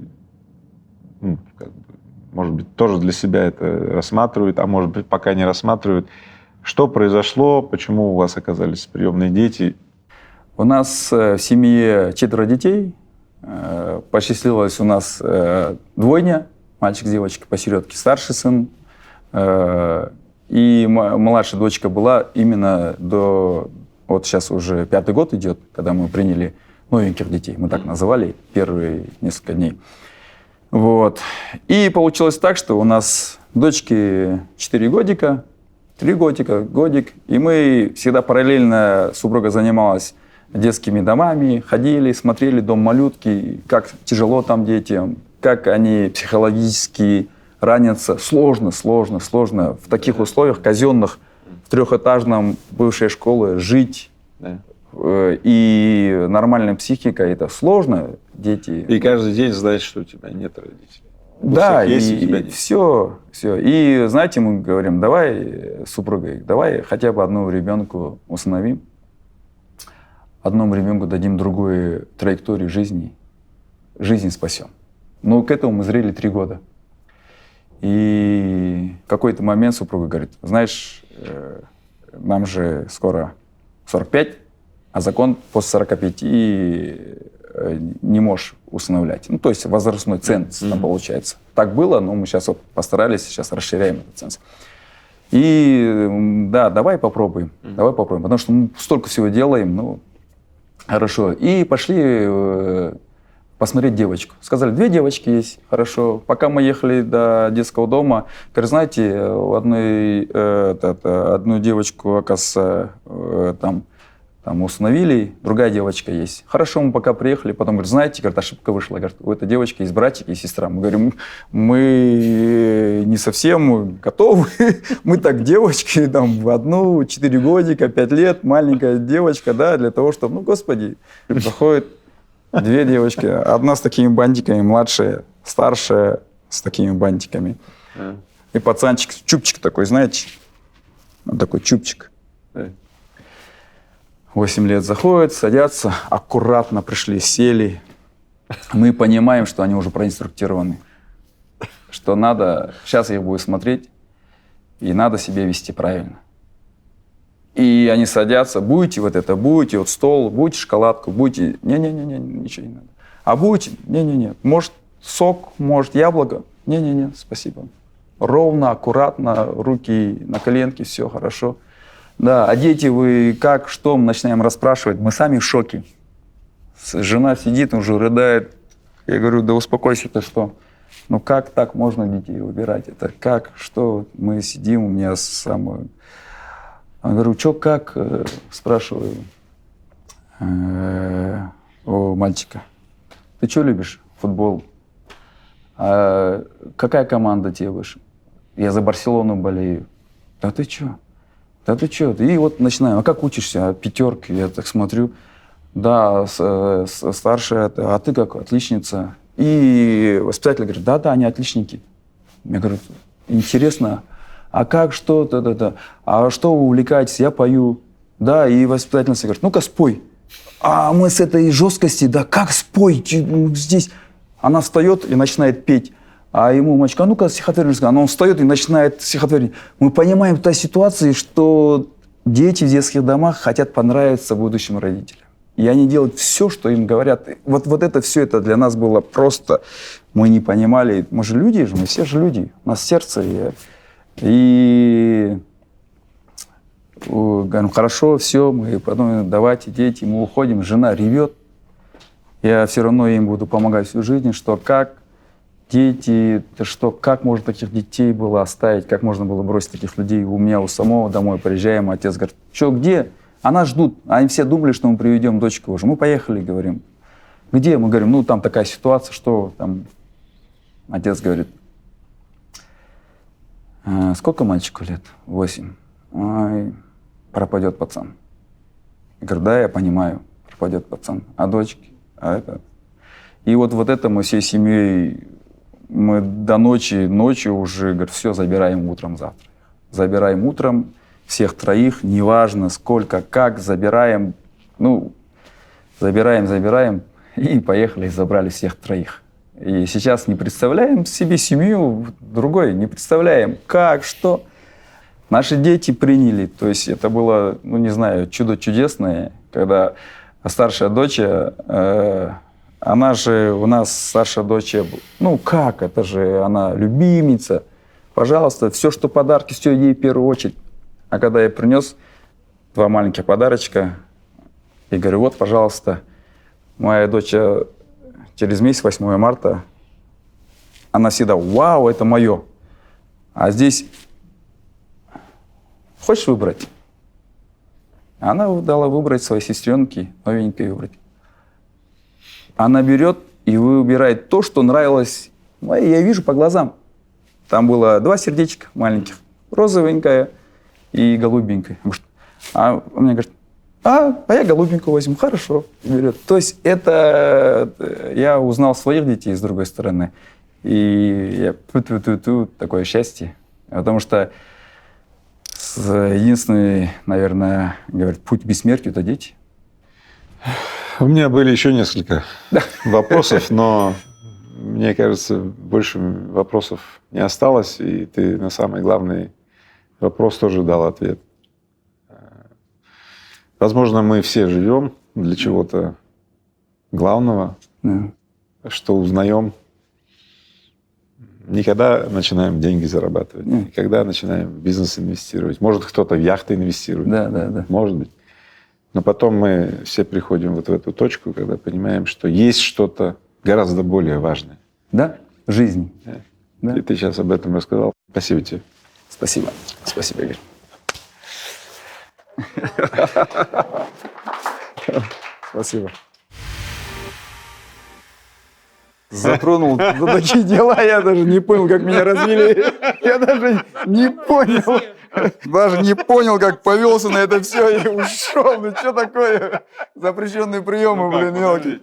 может быть, тоже для себя это рассматривают, а может быть, пока не рассматривают. Что произошло, почему у вас оказались приемные дети? У нас в семье 4 детей. Посчастливилось у нас двойня, мальчик с девочкой, посередке старший сын. И младшая дочка была именно до... Вот сейчас уже 5-й год идет, когда мы приняли новеньких детей. Мы так называли первые несколько дней. Вот. И получилось так, что у нас дочке 4 годика, 3 годика, годик. И мы всегда параллельно, супруга занималась детскими домами, ходили, смотрели дом малютки, как тяжело там детям, как они психологически ранятся. Сложно. В таких условиях казенных, в 3-этажном бывшей школе жить. Да. И нормальная психика, это сложно, дети. И каждый день знать, что у тебя нет родителей. Да, есть, у тебя и нет. все. И знаете, мы говорим, давай с супругой, давай хотя бы одному ребенку усыновим, одному ребенку дадим другую траекторию жизни, жизнь спасем. Но к этому мы зрели 3 года. И в какой-то момент супруга говорит, знаешь, нам же скоро 45, а закон после 45 не можешь усыновлять. Ну, то есть возрастной ценз там получается. Так было, но мы сейчас вот постарались, сейчас расширяем этот ценз. И да, давай попробуем, потому что мы столько всего делаем, ну, хорошо. И пошли посмотреть девочку. Сказали, 2 девочки есть, хорошо. Пока мы ехали до детского дома, говорят, знаете, одну девочку, оказывается, там усыновили, другая девочка есть. Хорошо, мы пока приехали, потом говорят, знаете, говорит, ошибка вышла. Говорит, у этой девочки есть братик и сестра. Мы говорим, мы не совсем готовы. Мы так девочки, там, в 1, 4 годика, 5 лет, маленькая девочка, да, для того, чтобы, ну, господи, заходит 2 девочки, одна с такими бантиками, младшая, старшая с такими бантиками. И пацанчик, чубчик такой, знаете, вот такой чубчик. 8 лет заходят, садятся, аккуратно пришли, сели. Мы понимаем, что они уже проинструктированы, что надо, сейчас я их буду смотреть, и надо себя вести правильно. И они садятся, будете вот это, будете вот стол, будете шоколадку, будете, не-не-не, ничего не надо. А будете, не-не-не, может сок, может яблоко, не-не-не, спасибо. Ровно, аккуратно, руки на коленке, все хорошо. Да, а дети, вы как, что, мы начинаем расспрашивать, мы сами в шоке. Жена сидит, уже рыдает. Я говорю, да успокойся, ты что? Ну как так можно детей выбирать? Это как, что? Мы сидим, у меня самое... Я говорю, что, как? Спрашиваю у мальчика. Ты что любишь? Футбол. А какая команда тебе выше? Я за Барселону болею. Да ты что? Да ты что? И вот начинаем. А как учишься? 5. Я так смотрю. Да, старшая. А ты как? Отличница. И воспитатель говорит, да, они отличники. Я говорю, интересно, а как, что? Да. А что вы увлекаетесь? Я пою. Да, и воспитательница говорит, ну-ка спой. А мы с этой жесткости, да как спой? Здесь. Она встает и начинает петь. А ему мальчик, а ну-ка стихотворение расскажи. Он встает и начинает стихотворение. Мы понимаем в той ситуации, что дети в детских домах хотят понравиться будущим родителям. И они делают все, что им говорят. Вот это все это для нас было просто... Мы не понимали. Мы же люди, мы все же люди. У нас сердце. И говорим, хорошо, все, мы потом давайте, дети, мы уходим. Жена ревет. Я все равно им буду помогать всю жизнь, что как дети, что как можно таких детей было оставить, как можно было бросить таких людей. У меня у самого домой приезжаем, отец говорит, что, где? А нас ждут. Они все думали, что мы приведем дочку уже. Мы поехали, говорим. Где? Мы говорим, ну там такая ситуация, что там... Отец говорит, сколько мальчику лет? 8. Ой, пропадет пацан. Я говорю, да, я понимаю, пропадет пацан. А дочки? А это... И вот это мы всей семьей, мы до ночью уже, говорит, все, забираем утром завтра. Забираем утром всех 3, неважно сколько, как, забираем, забираем, и поехали, и забрали всех 3. И сейчас не представляем себе семью другой, не представляем, как, что. Наши дети приняли, то есть это было, не знаю, чудо чудесное, когда старшая дочь, она же у нас, старшая дочь, как, это же она любимица, пожалуйста, все, что подарки, все ей в первую очередь. А когда я принес 2 маленьких подарочка, и говорю, вот, пожалуйста, моя дочь через месяц, 8 марта, она всегда, вау, это мое. А здесь хочешь выбрать? Она дала выбрать своей сестренке, новенькой выбрать. Она берет и выбирает то, что нравилось. Ну, я вижу по глазам. Там было 2 сердечка маленьких. Розовенькое и голубенькое. А мне говорит, а я голубенькую возьму. Хорошо. Берет. То есть это я узнал своих детей с другой стороны. И я такое счастье. Потому что единственный, наверное, говорит, путь к бессмертию – это дети. У меня были еще несколько вопросов, но мне кажется, больше вопросов не осталось, и ты на самый главный вопрос тоже дал ответ. Возможно, мы все живем для чего-то главного, что узнаем. Никогда начинаем деньги зарабатывать, никогда начинаем в бизнес инвестировать. Может, кто-то в яхты инвестирует, может быть. Но потом мы все приходим вот в эту точку, когда понимаем, что есть что-то гораздо более важное. Да, жизнь. Да. И ты сейчас об этом рассказал. Спасибо тебе. Спасибо. Спасибо, Игорь. Спасибо. Затронул такие дела, я даже не понял, как меня развели. Я даже не понял. Даже не понял, как повелся на это все и ушел. Ну что такое? Запрещенные приемы, блин, мелкие.